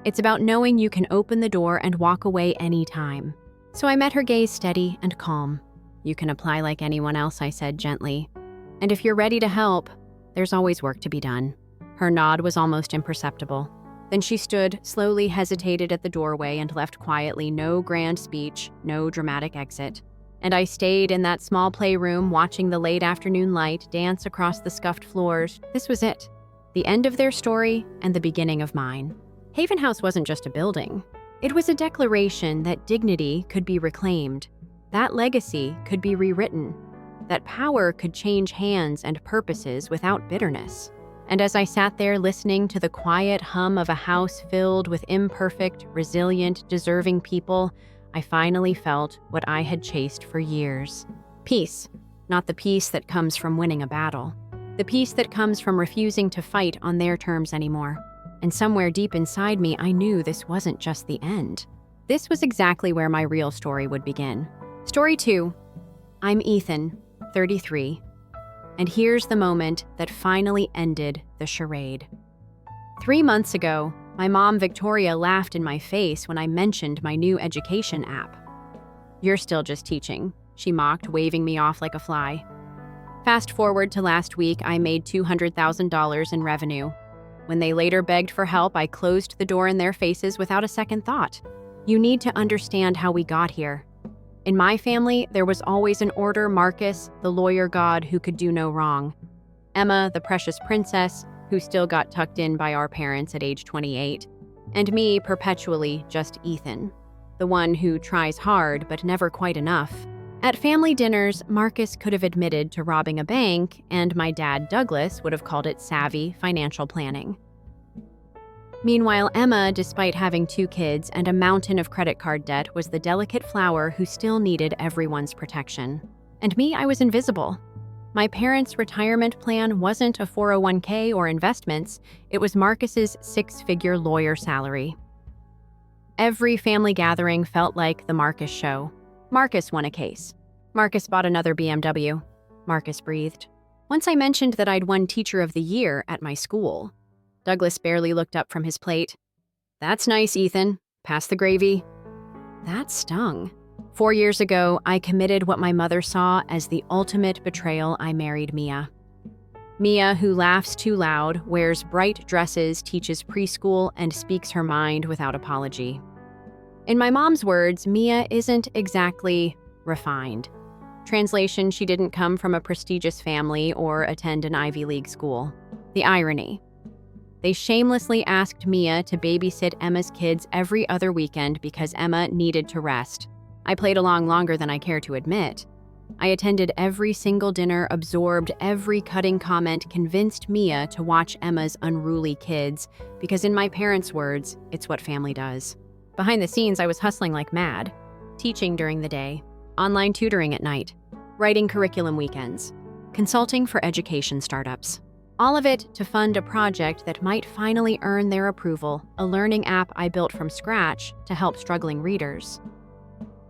It's about knowing you can open the door and walk away anytime. So I met her gaze steady and calm. "You can apply like anyone else," I said gently. "And if you're ready to help, there's always work to be done." Her nod was almost imperceptible. Then she stood, slowly hesitated at the doorway, and left quietly, no grand speech, no dramatic exit. And I stayed in that small playroom, watching the late afternoon light dance across the scuffed floors. This was it. The end of their story and the beginning of mine. Haven House wasn't just a building. It was a declaration that dignity could be reclaimed. That legacy could be rewritten. That power could change hands and purposes without bitterness. And as I sat there listening to the quiet hum of a house filled with imperfect, resilient, deserving people, I finally felt what I had chased for years. Peace, not the peace that comes from winning a battle. The peace that comes from refusing to fight on their terms anymore. And somewhere deep inside me, I knew this wasn't just the end. This was exactly where my real story would begin. Story 2. I'm Ethan, 33. And here's the moment that finally ended the charade. 3 months ago, my mom, Victoria, laughed in my face when I mentioned my new education app. "You're still just teaching," she mocked, waving me off like a fly. Fast forward to last week, I made $200,000 in revenue. When they later begged for help, I closed the door in their faces without a second thought. You need to understand how we got here. In my family, there was always an order: Marcus, the lawyer god who could do no wrong; Emma, the precious princess, who still got tucked in by our parents at age 28; and me, perpetually just Ethan, the one who tries hard but never quite enough. At family dinners, Marcus could have admitted to robbing a bank, and my dad, Douglas, would have called it savvy financial planning. Meanwhile, Emma, despite having 2 kids and a mountain of credit card debt, was the delicate flower who still needed everyone's protection. And me, I was invisible. My parents' retirement plan wasn't a 401k or investments, it was Marcus's 6-figure lawyer salary. Every family gathering felt like the Marcus show. Marcus won a case. Marcus bought another BMW. Marcus breathed. Once I mentioned that I'd won Teacher of the Year at my school, Douglas barely looked up from his plate. "That's nice, Ethan. Pass the gravy." That stung. 4 years ago, I committed what my mother saw as the ultimate betrayal. I married Mia. Mia, who laughs too loud, wears bright dresses, teaches preschool, and speaks her mind without apology. In my mom's words, Mia isn't exactly refined. Translation: she didn't come from a prestigious family or attend an Ivy League school. The irony. They shamelessly asked Mia to babysit Emma's kids every other weekend because Emma needed to rest. I played along longer than I care to admit. I attended every single dinner, absorbed every cutting comment, convinced Mia to watch Emma's unruly kids, because in my parents' words, it's what family does. Behind the scenes, I was hustling like mad, teaching during the day, online tutoring at night, writing curriculum weekends, consulting for education startups. All of it to fund a project that might finally earn their approval, a learning app I built from scratch to help struggling readers.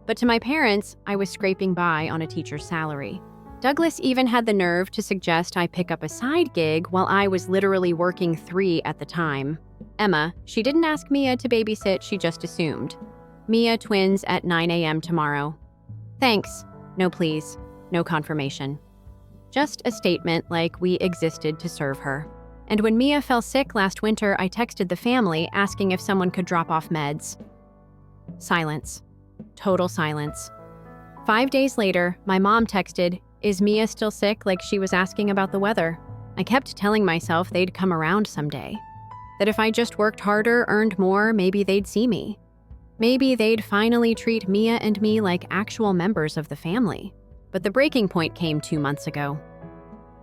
But to my parents, I was scraping by on a teacher's salary. Douglas even had the nerve to suggest I pick up a side gig while I was literally working 3 at the time. Emma, she didn't ask Mia to babysit, she just assumed. Mia twins at 9 a.m. tomorrow. Thanks. No please. No confirmation. Just a statement like we existed to serve her. And when Mia fell sick last winter, I texted the family asking if someone could drop off meds. Silence. Total silence. 5 days later, my mom texted, "Is Mia still sick?" like she was asking about the weather. I kept telling myself they'd come around someday. That if I just worked harder, earned more, maybe they'd see me. Maybe they'd finally treat Mia and me like actual members of the family. But the breaking point came 2 months ago.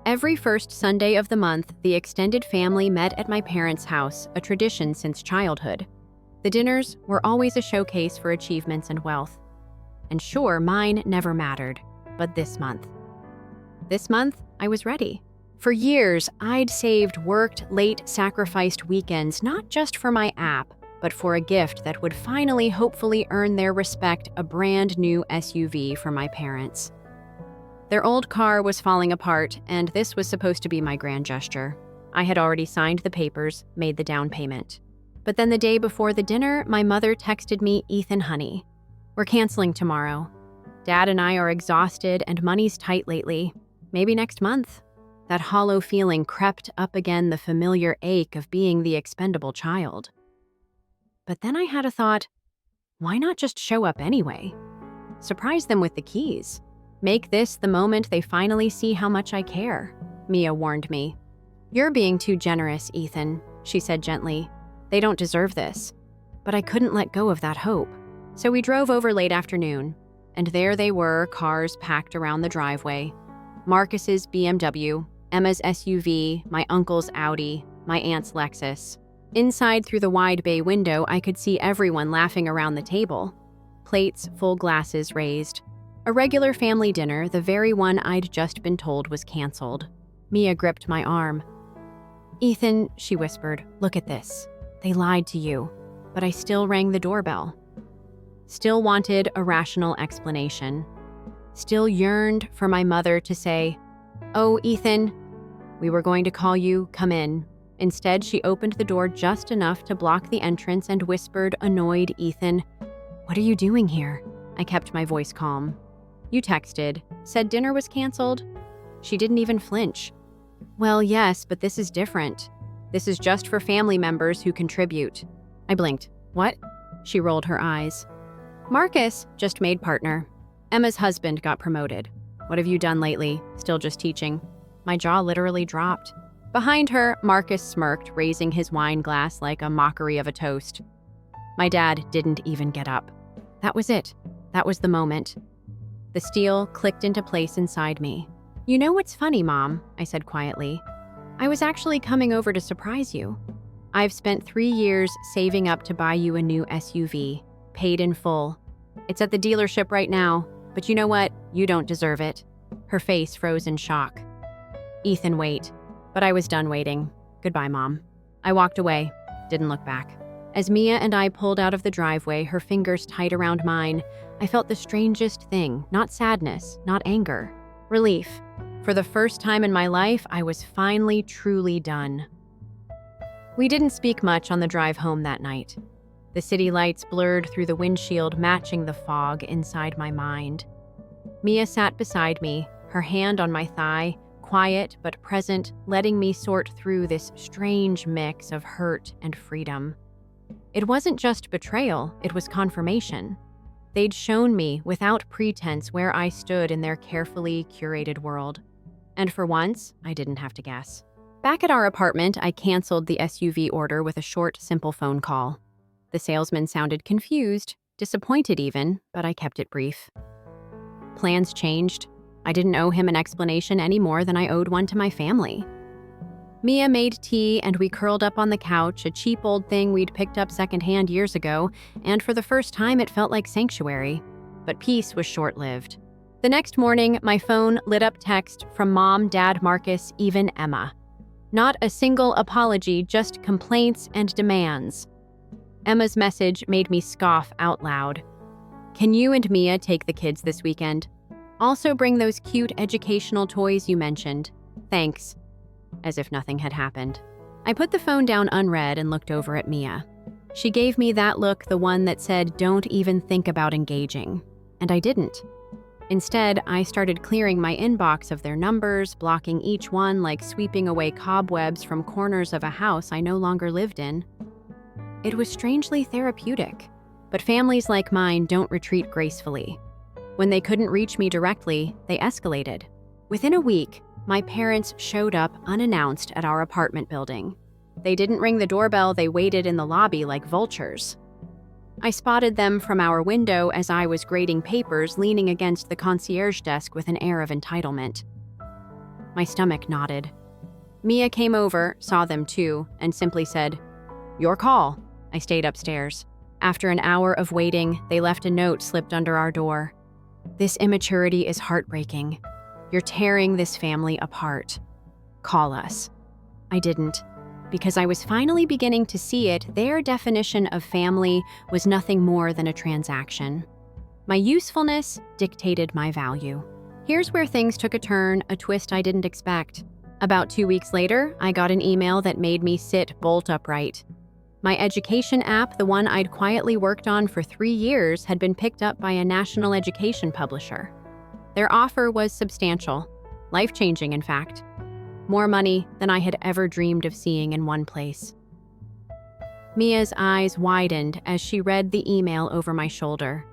Every first Sunday of the month, the extended family met at my parents' house, a tradition since childhood. The dinners were always a showcase for achievements and wealth. And sure, mine never mattered, but this month. This month, I was ready. For years, I'd saved, worked late, sacrificed weekends, not just for my app, but for a gift that would finally, hopefully earn their respect, a brand new SUV for my parents. Their old car was falling apart, and this was supposed to be my grand gesture. I had already signed the papers, made the down payment. But then the day before the dinner, my mother texted me, "Ethan, honey, we're canceling tomorrow. Dad and I are exhausted and money's tight lately. Maybe next month." That hollow feeling crept up again, the familiar ache of being the expendable child. But then I had a thought, why not just show up anyway? Surprise them with the keys. Make this the moment they finally see how much I care. Mia warned me. "You're being too generous, Ethan," she said gently. "They don't deserve this." But I couldn't let go of that hope. So we drove over late afternoon. and there they were, cars packed around the driveway. Marcus's BMW, Emma's SUV, my uncle's Audi, my aunt's Lexus. Inside, through the wide bay window, I could see everyone laughing around the table. Plates, full glasses raised. A regular family dinner, the very one I'd just been told was canceled. Mia gripped my arm. "Ethan," she whispered, "look at this. They lied to you." But I still rang the doorbell. Still wanted a rational explanation. Still yearned for my mother to say, "Oh, Ethan, we were going to call you, come in." Instead, she opened the door just enough to block the entrance and whispered, annoyed, "Ethan, what are you doing here?" I kept my voice calm. "You texted, said dinner was canceled." She didn't even flinch. "Well, yes, but this is different. This is just for family members who contribute." I blinked. "What?" She rolled her eyes. "Marcus just made partner. Emma's husband got promoted. What have you done lately? Still just teaching?" My jaw literally dropped. Behind her, Marcus smirked, raising his wine glass like a mockery of a toast. My dad didn't even get up. That was it. That was the moment. The steel clicked into place inside me. "You know what's funny, Mom?" I said quietly. "I was actually coming over to surprise you. I've spent 3 years saving up to buy you a new SUV, paid in full. It's at the dealership right now, but you know what? You don't deserve it." Her face froze in shock. "Ethan, wait." But I was done waiting. "Goodbye, Mom." I walked away, didn't look back. As Mia and I pulled out of the driveway, her fingers tight around mine, I felt the strangest thing, not sadness, not anger. Relief. For the first time in my life, I was finally truly done. We didn't speak much on the drive home that night. The city lights blurred through the windshield, matching the fog inside my mind. Mia sat beside me, her hand on my thigh, quiet but present, letting me sort through this strange mix of hurt and freedom. It wasn't just betrayal, it was confirmation. They'd shown me, without pretense, where I stood in their carefully curated world. And for once, I didn't have to guess. Back at our apartment, I canceled the SUV order with a short, simple phone call. The salesman sounded confused, disappointed even, but I kept it brief. Plans changed. I didn't owe him an explanation any more than I owed one to my family. Mia made tea and we curled up on the couch, a cheap old thing we'd picked up secondhand years ago, and for the first time it felt like sanctuary. But peace was short-lived. The next morning, my phone lit up text from Mom, Dad, Marcus, even Emma. Not a single apology, just complaints and demands. Emma's message made me scoff out loud. "Can you and Mia take the kids this weekend? Also bring those cute educational toys you mentioned. Thanks." As if nothing had happened. I put the phone down unread and looked over at Mia. She gave me that look, the one that said, "Don't even think about engaging." And I didn't. Instead, I started clearing my inbox of their numbers, blocking each one like sweeping away cobwebs from corners of a house I no longer lived in. It was strangely therapeutic. But families like mine don't retreat gracefully. When they couldn't reach me directly, they escalated. Within a week, my parents showed up unannounced at our apartment building. They didn't ring the doorbell, they waited in the lobby like vultures. I spotted them from our window as I was grading papers, leaning against the concierge desk with an air of entitlement. My stomach knotted. Mia came over, saw them too, and simply said, "Your call." I stayed upstairs. After an hour of waiting, they left a note slipped under our door. "This immaturity is heartbreaking. You're tearing this family apart. Call us." I didn't, because I was finally beginning to see it. Their definition of family was nothing more than a transaction. My usefulness dictated my value. Here's where things took a turn, a twist I didn't expect. About 2 weeks later, I got an email that made me sit bolt upright. My education app, the one I'd quietly worked on for 3 years, had been picked up by a national education publisher. Their offer was substantial, life-changing in fact. More money than I had ever dreamed of seeing in one place. Mia's eyes widened as she read the email over my shoulder.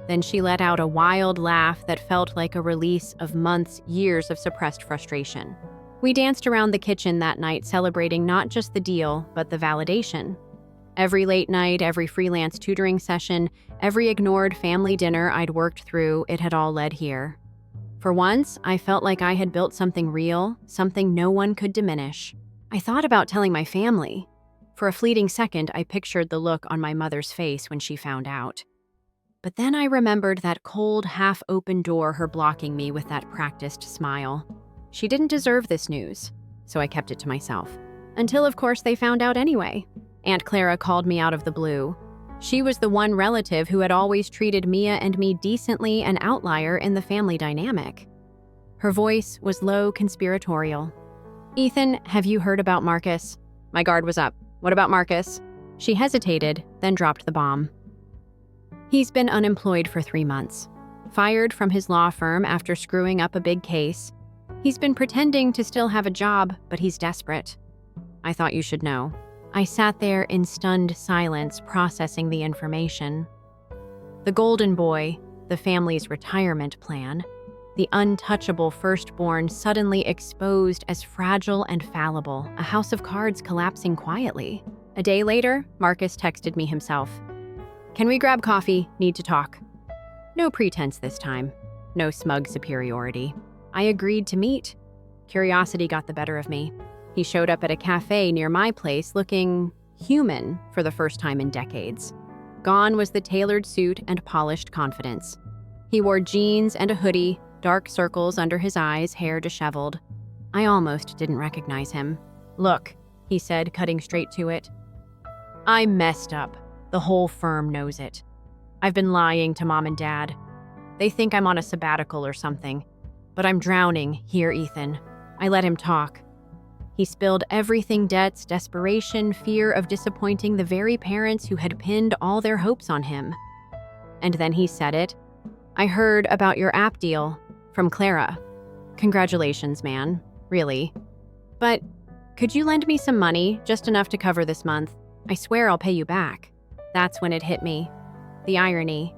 Then she let out a wild laugh that felt like a release of months, years of suppressed frustration. We danced around the kitchen that night, celebrating not just the deal, but the validation. Every late night, every freelance tutoring session, every ignored family dinner I'd worked through, it had all led here. For once, I felt like I had built something real, something no one could diminish. I thought about telling my family. For a fleeting second, I pictured the look on my mother's face when she found out. But then I remembered that cold, half-open door her blocking me with that practiced smile. She didn't deserve this news, so I kept it to myself. Until, of course, they found out anyway. Aunt Clara called me out of the blue. She was the one relative who had always treated Mia and me decently, an outlier in the family dynamic. Her voice was low, conspiratorial. "Ethan, have you heard about Marcus?" My guard was up. "What about Marcus?" She hesitated, then dropped the bomb. "He's been unemployed for 3 months. Fired from his law firm after screwing up a big case. He's been pretending to still have a job, but he's desperate." I thought you should know. I sat there in stunned silence, processing the information. The golden boy, the family's retirement plan, the untouchable firstborn suddenly exposed as fragile and fallible, a house of cards collapsing quietly. A day later, Marcus texted me himself. "Can we grab coffee? Need to talk." No pretense this time. No smug superiority. I agreed to meet. Curiosity got the better of me. He showed up at a cafe near my place looking human for the first time in decades. Gone was the tailored suit and polished confidence. He wore jeans and a hoodie, dark circles under his eyes, hair disheveled. I almost didn't recognize him. "Look," he said, cutting straight to it. "I messed up. The whole firm knows it. I've been lying to Mom and Dad. They think I'm on a sabbatical or something. But I'm drowning here, Ethan." I let him talk. He spilled everything: debts, desperation, fear of disappointing the very parents who had pinned all their hopes on him. And then he said it. "I heard about your app deal from Clara. Congratulations, man. Really. But could you lend me some money, just enough to cover this month? I swear I'll pay you back." That's when it hit me. The irony.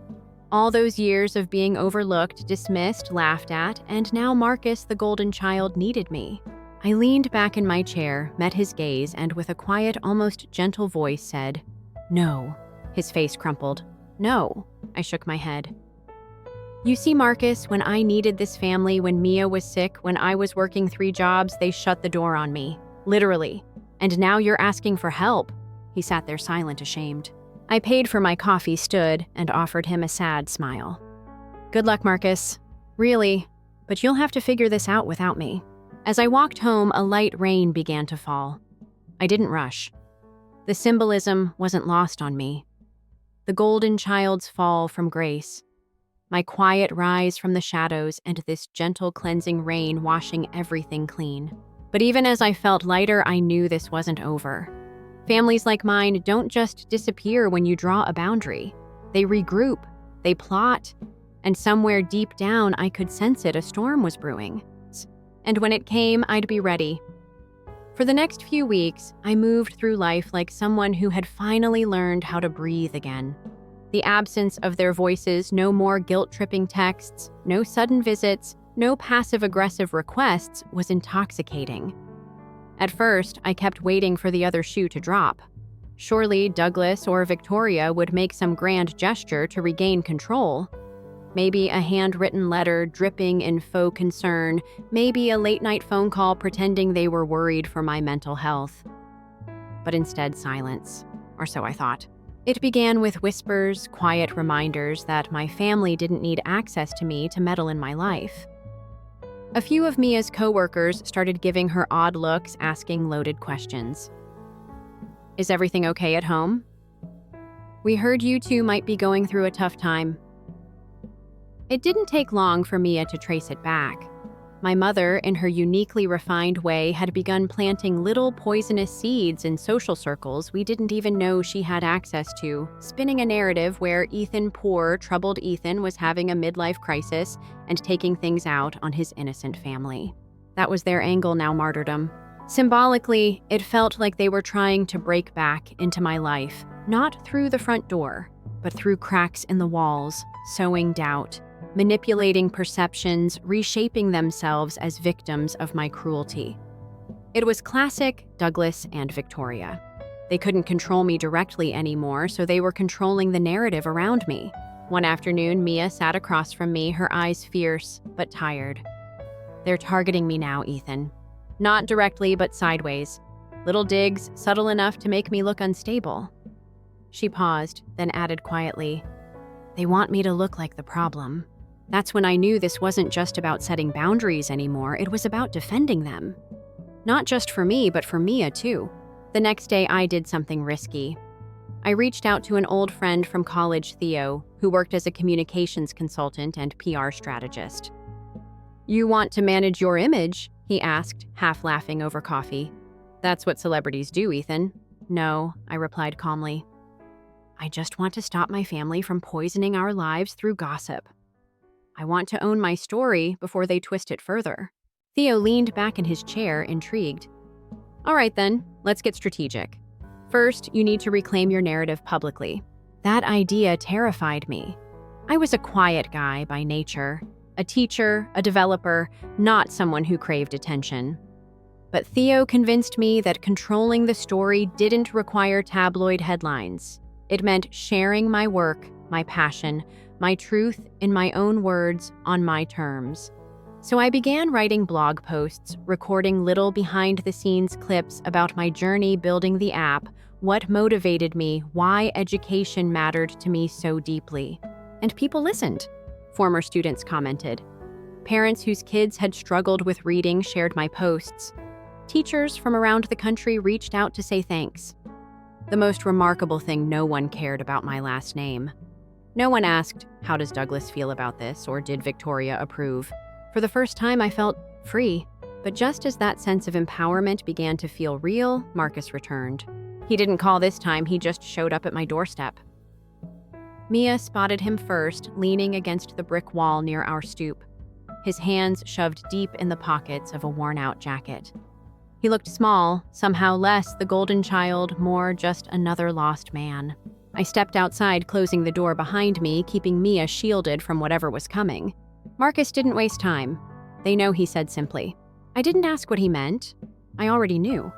All those years of being overlooked, dismissed, laughed at, and now Marcus, the golden child, needed me. I leaned back in my chair, met his gaze, and with a quiet, almost gentle voice said, "No." His face crumpled. "No." I shook my head. "You see, Marcus, when I needed this family, when Mia was sick, when I was working 3 jobs, they shut the door on me. Literally. And now you're asking for help." He sat there silent, ashamed. I paid for my coffee, stood, and offered him a sad smile. "Good luck, Marcus. Really. But you'll have to figure this out without me." As I walked home, a light rain began to fall. I didn't rush. The symbolism wasn't lost on me. The golden child's fall from grace. My quiet rise from the shadows, and this gentle cleansing rain washing everything clean. But even as I felt lighter, I knew this wasn't over. Families like mine don't just disappear when you draw a boundary. They regroup, they plot, and somewhere deep down I could sense it, a storm was brewing. And when it came, I'd be ready. For the next few weeks, I moved through life like someone who had finally learned how to breathe again. The absence of their voices, no more guilt-tripping texts, no sudden visits, no passive-aggressive requests, was intoxicating. At first, I kept waiting for the other shoe to drop. Surely Douglas or Victoria would make some grand gesture to regain control. Maybe a handwritten letter dripping in faux concern, maybe a late-night phone call pretending they were worried for my mental health. But instead, silence, or so I thought. It began with whispers, quiet reminders that my family didn't need access to me to meddle in my life. A few of Mia's coworkers started giving her odd looks, asking loaded questions. "Is everything okay at home? We heard you two might be going through a tough time." It didn't take long for Mia to trace it back. My mother, in her uniquely refined way, had begun planting little poisonous seeds in social circles we didn't even know she had access to, spinning a narrative where poor, troubled Ethan was having a midlife crisis and taking things out on his innocent family. That was their angle, now martyrdom. Symbolically, it felt like they were trying to break back into my life, not through the front door, but through cracks in the walls, sowing doubt, manipulating perceptions, reshaping themselves as victims of my cruelty. It was classic Douglas and Victoria. They couldn't control me directly anymore, so they were controlling the narrative around me. One afternoon, Mia sat across from me, her eyes fierce but tired. "They're targeting me now, Ethan. Not directly, but sideways. Little digs, subtle enough to make me look unstable." She paused, then added quietly, "They want me to look like the problem." That's when I knew this wasn't just about setting boundaries anymore, it was about defending them. Not just for me, but for Mia too. The next day, I did something risky. I reached out to an old friend from college, Theo, who worked as a communications consultant and PR strategist. "You want to manage your image?" he asked, half laughing over coffee. "That's what celebrities do, Ethan." "No," I replied calmly. "I just want to stop my family from poisoning our lives through gossip. I want to own my story before they twist it further." Theo leaned back in his chair, intrigued. "All right then, let's get strategic. First, you need to reclaim your narrative publicly." That idea terrified me. I was a quiet guy by nature, a teacher, a developer, not someone who craved attention. But Theo convinced me that controlling the story didn't require tabloid headlines. It meant sharing my work, my passion, my truth in my own words, on my terms. So I began writing blog posts, recording little behind-the-scenes clips about my journey building the app, what motivated me, why education mattered to me so deeply. And people listened. Former students commented. Parents whose kids had struggled with reading shared my posts. Teachers from around the country reached out to say thanks. The most remarkable thing, no one cared about my last name. No one asked, "How does Douglas feel about this?" or "Did Victoria approve?" For the first time, I felt free. But just as that sense of empowerment began to feel real, Marcus returned. He didn't call this time, he just showed up at my doorstep. Mia spotted him first, leaning against the brick wall near our stoop, his hands shoved deep in the pockets of a worn-out jacket. He looked small, somehow less the golden child, more just another lost man. I stepped outside, closing the door behind me, keeping Mia shielded from whatever was coming. Marcus didn't waste time. "They know," he said simply. I didn't ask what he meant. I already knew.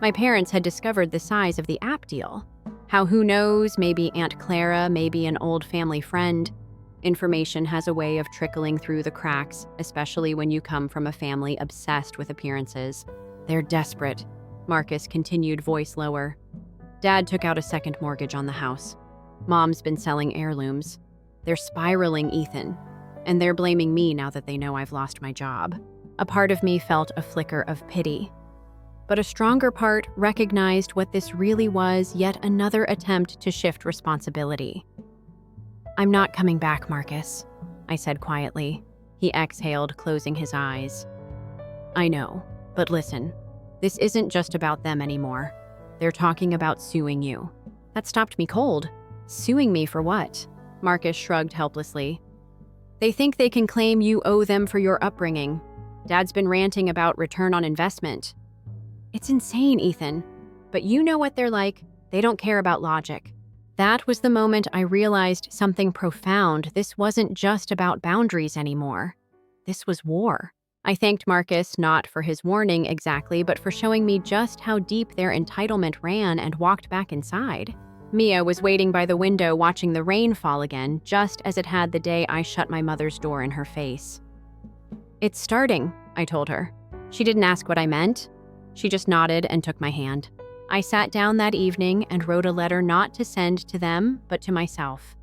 My parents had discovered the size of the app deal. How, who knows, maybe Aunt Clara, maybe an old family friend. Information has a way of trickling through the cracks, especially when you come from a family obsessed with appearances. "They're desperate," Marcus continued, voice lower. "Dad took out a second mortgage on the house. Mom's been selling heirlooms. They're spiraling, Ethan. And they're blaming me now that they know I've lost my job." A part of me felt a flicker of pity. But a stronger part recognized what this really was, yet another attempt to shift responsibility. "I'm not coming back, Marcus," I said quietly. He exhaled, closing his eyes. "I know, but listen, this isn't just about them anymore. They're talking about suing you." That stopped me cold. "Suing me for what?" Marcus shrugged helplessly. "They think they can claim you owe them for your upbringing. Dad's been ranting about return on investment." "It's insane, Ethan. But you know what they're like. They don't care about logic." That was the moment I realized something profound. This wasn't just about boundaries anymore. This was war. I thanked Marcus not for his warning exactly, but for showing me just how deep their entitlement ran, and walked back inside. Mia was waiting by the window watching the rain fall again, just as it had the day I shut my mother's door in her face. "It's starting," I told her. She didn't ask what I meant. She just nodded and took my hand. I sat down that evening and wrote a letter not to send to them, but to myself.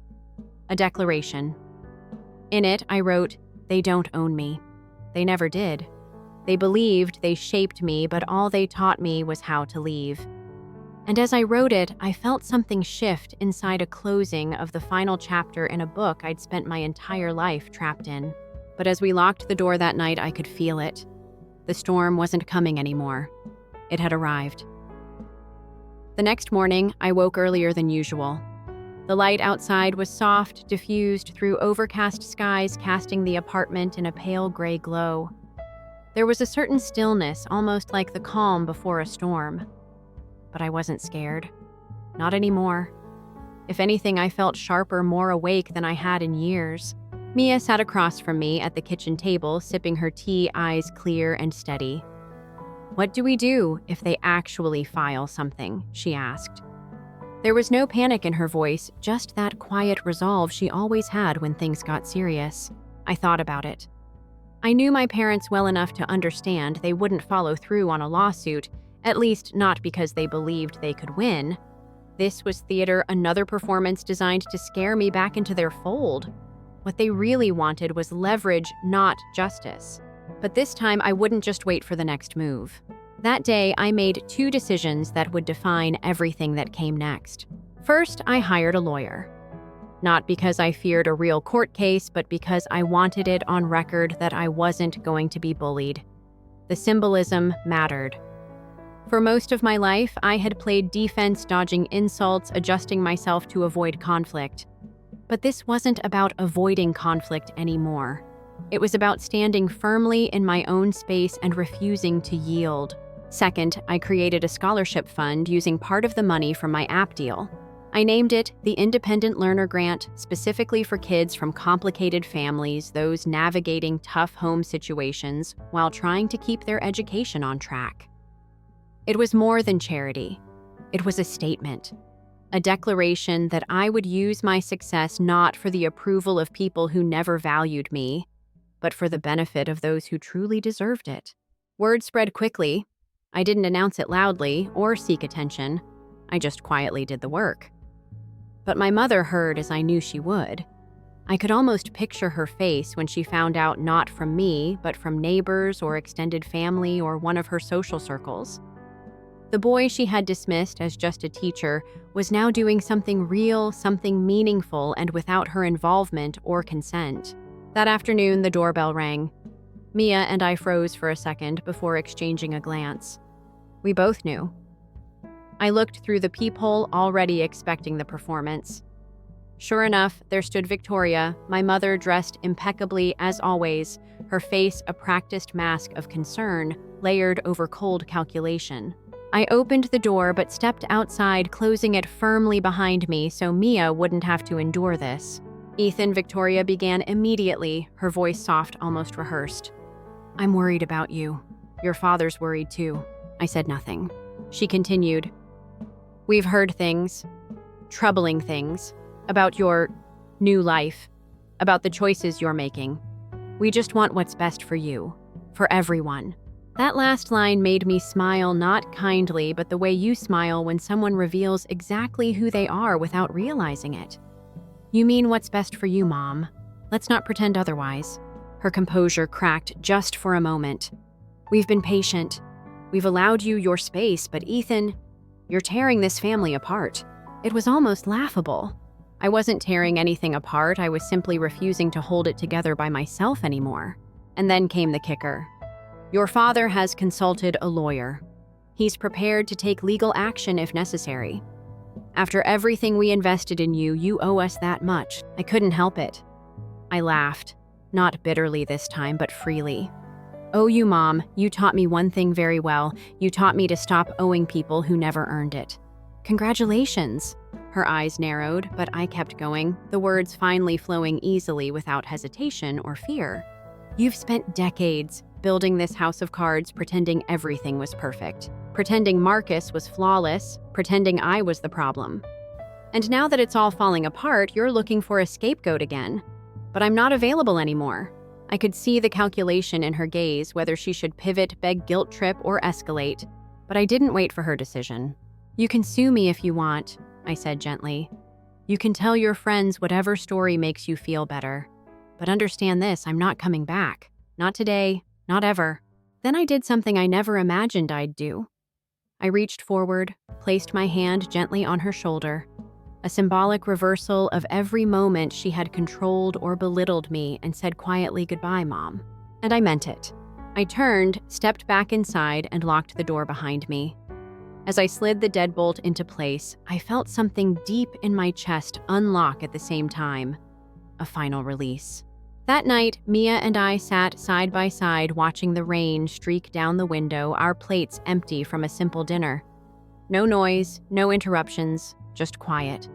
A declaration. In it, I wrote, "They don't own me. They never did. They believed they shaped me, but all they taught me was how to leave." And as I wrote it, I felt something shift inside a closing of the final chapter in a book I'd spent my entire life trapped in. But as we locked the door that night, I could feel it. The storm wasn't coming anymore. It had arrived. The next morning, I woke earlier than usual. The light outside was soft, diffused through overcast skies, casting the apartment in a pale gray glow. There was a certain stillness, almost like the calm before a storm. But I wasn't scared. Not anymore. If anything, I felt sharper, more awake than I had in years. Mia sat across from me at the kitchen table, sipping her tea, eyes clear and steady. "What do we do if they actually file something?" she asked. There was no panic in her voice, just that quiet resolve she always had when things got serious. I thought about it. I knew my parents well enough to understand they wouldn't follow through on a lawsuit, at least not because they believed they could win. This was theater, another performance designed to scare me back into their fold. What they really wanted was leverage, not justice. But this time, I wouldn't just wait for the next move. That day, I made 2 decisions that would define everything that came next. First, I hired a lawyer. Not because I feared a real court case, but because I wanted it on record that I wasn't going to be bullied. The symbolism mattered. For most of my life, I had played defense, dodging insults, adjusting myself to avoid conflict. But this wasn't about avoiding conflict anymore. It was about standing firmly in my own space and refusing to yield. Second, I created a scholarship fund using part of the money from my app deal. I named it the Independent Learner Grant, specifically for kids from complicated families, those navigating tough home situations while trying to keep their education on track. It was more than charity. It was a statement, a declaration that I would use my success not for the approval of people who never valued me, but for the benefit of those who truly deserved it. Word spread quickly. I didn't announce it loudly or seek attention. I just quietly did the work. But my mother heard, as I knew she would. I could almost picture her face when she found out, not from me, but from neighbors or extended family or one of her social circles. The boy she had dismissed as just a teacher was now doing something real, something meaningful, and without her involvement or consent. That afternoon, the doorbell rang. Mia and I froze for a second before exchanging a glance. We both knew. I looked through the peephole, already expecting the performance. Sure enough, there stood Victoria, my mother, dressed impeccably as always, her face a practiced mask of concern, layered over cold calculation. I opened the door but stepped outside, closing it firmly behind me so Mia wouldn't have to endure this. "Ethan," Victoria began immediately, her voice soft, almost rehearsed. "I'm worried about you. Your father's worried too." I said nothing. She continued, "We've heard things, troubling things, about your new life, about the choices you're making. We just want what's best for you, for everyone." That last line made me smile, not kindly, but the way you smile when someone reveals exactly who they are without realizing it. "You mean what's best for you, Mom. Let's not pretend otherwise." Her composure cracked just for a moment. "We've been patient. We've allowed you your space, but Ethan, you're tearing this family apart." It was almost laughable. I wasn't tearing anything apart, I was simply refusing to hold it together by myself anymore. And then came the kicker. "Your father has consulted a lawyer. He's prepared to take legal action if necessary. After everything we invested in you, you owe us that much." I couldn't help it. I laughed, not bitterly this time, but freely. "Oh, you, Mom, you taught me one thing very well. You taught me to stop owing people who never earned it." "Congratulations." Her eyes narrowed, but I kept going, the words finally flowing easily without hesitation or fear. "You've spent decades building this house of cards, pretending everything was perfect, pretending Marcus was flawless, pretending I was the problem. And now that it's all falling apart, you're looking for a scapegoat again. But I'm not available anymore." I could see the calculation in her gaze, whether she should pivot, beg guilt trip, or escalate, but I didn't wait for her decision. "You can sue me if you want," I said gently. "You can tell your friends whatever story makes you feel better. But understand this, I'm not coming back. Not today, not ever." Then I did something I never imagined I'd do. I reached forward, placed my hand gently on her shoulder, a symbolic reversal of every moment she had controlled or belittled me, and said quietly, "Goodbye, Mom." And I meant it. I turned, stepped back inside, and locked the door behind me. As I slid the deadbolt into place, I felt something deep in my chest unlock at the same time. A final release. That night, Mia and I sat side by side watching the rain streak down the window, our plates empty from a simple dinner. No noise, no interruptions, just quiet.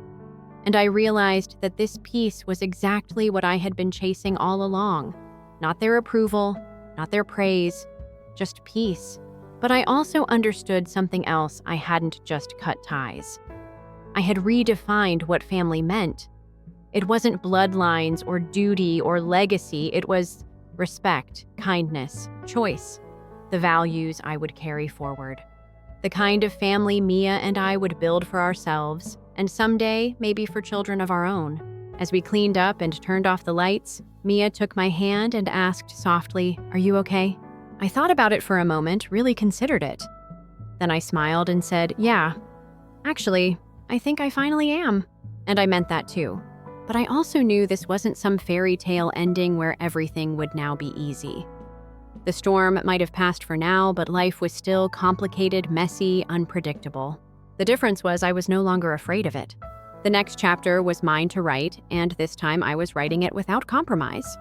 And I realized that this peace was exactly what I had been chasing all along. Not their approval, not their praise, just peace. But I also understood something else. I hadn't just cut ties. I had redefined what family meant. It wasn't bloodlines or duty or legacy. It was respect, kindness, choice, the values I would carry forward. The kind of family Mia and I would build for ourselves, and someday, maybe for children of our own. As we cleaned up and turned off the lights, Mia took my hand and asked softly, "Are you okay?" I thought about it for a moment, really considered it. Then I smiled and said, "Yeah, actually, I think I finally am." And I meant that too. But I also knew this wasn't some fairy tale ending where everything would now be easy. The storm might have passed for now, but life was still complicated, messy, unpredictable. The difference was I was no longer afraid of it. The next chapter was mine to write, and this time I was writing it without compromise.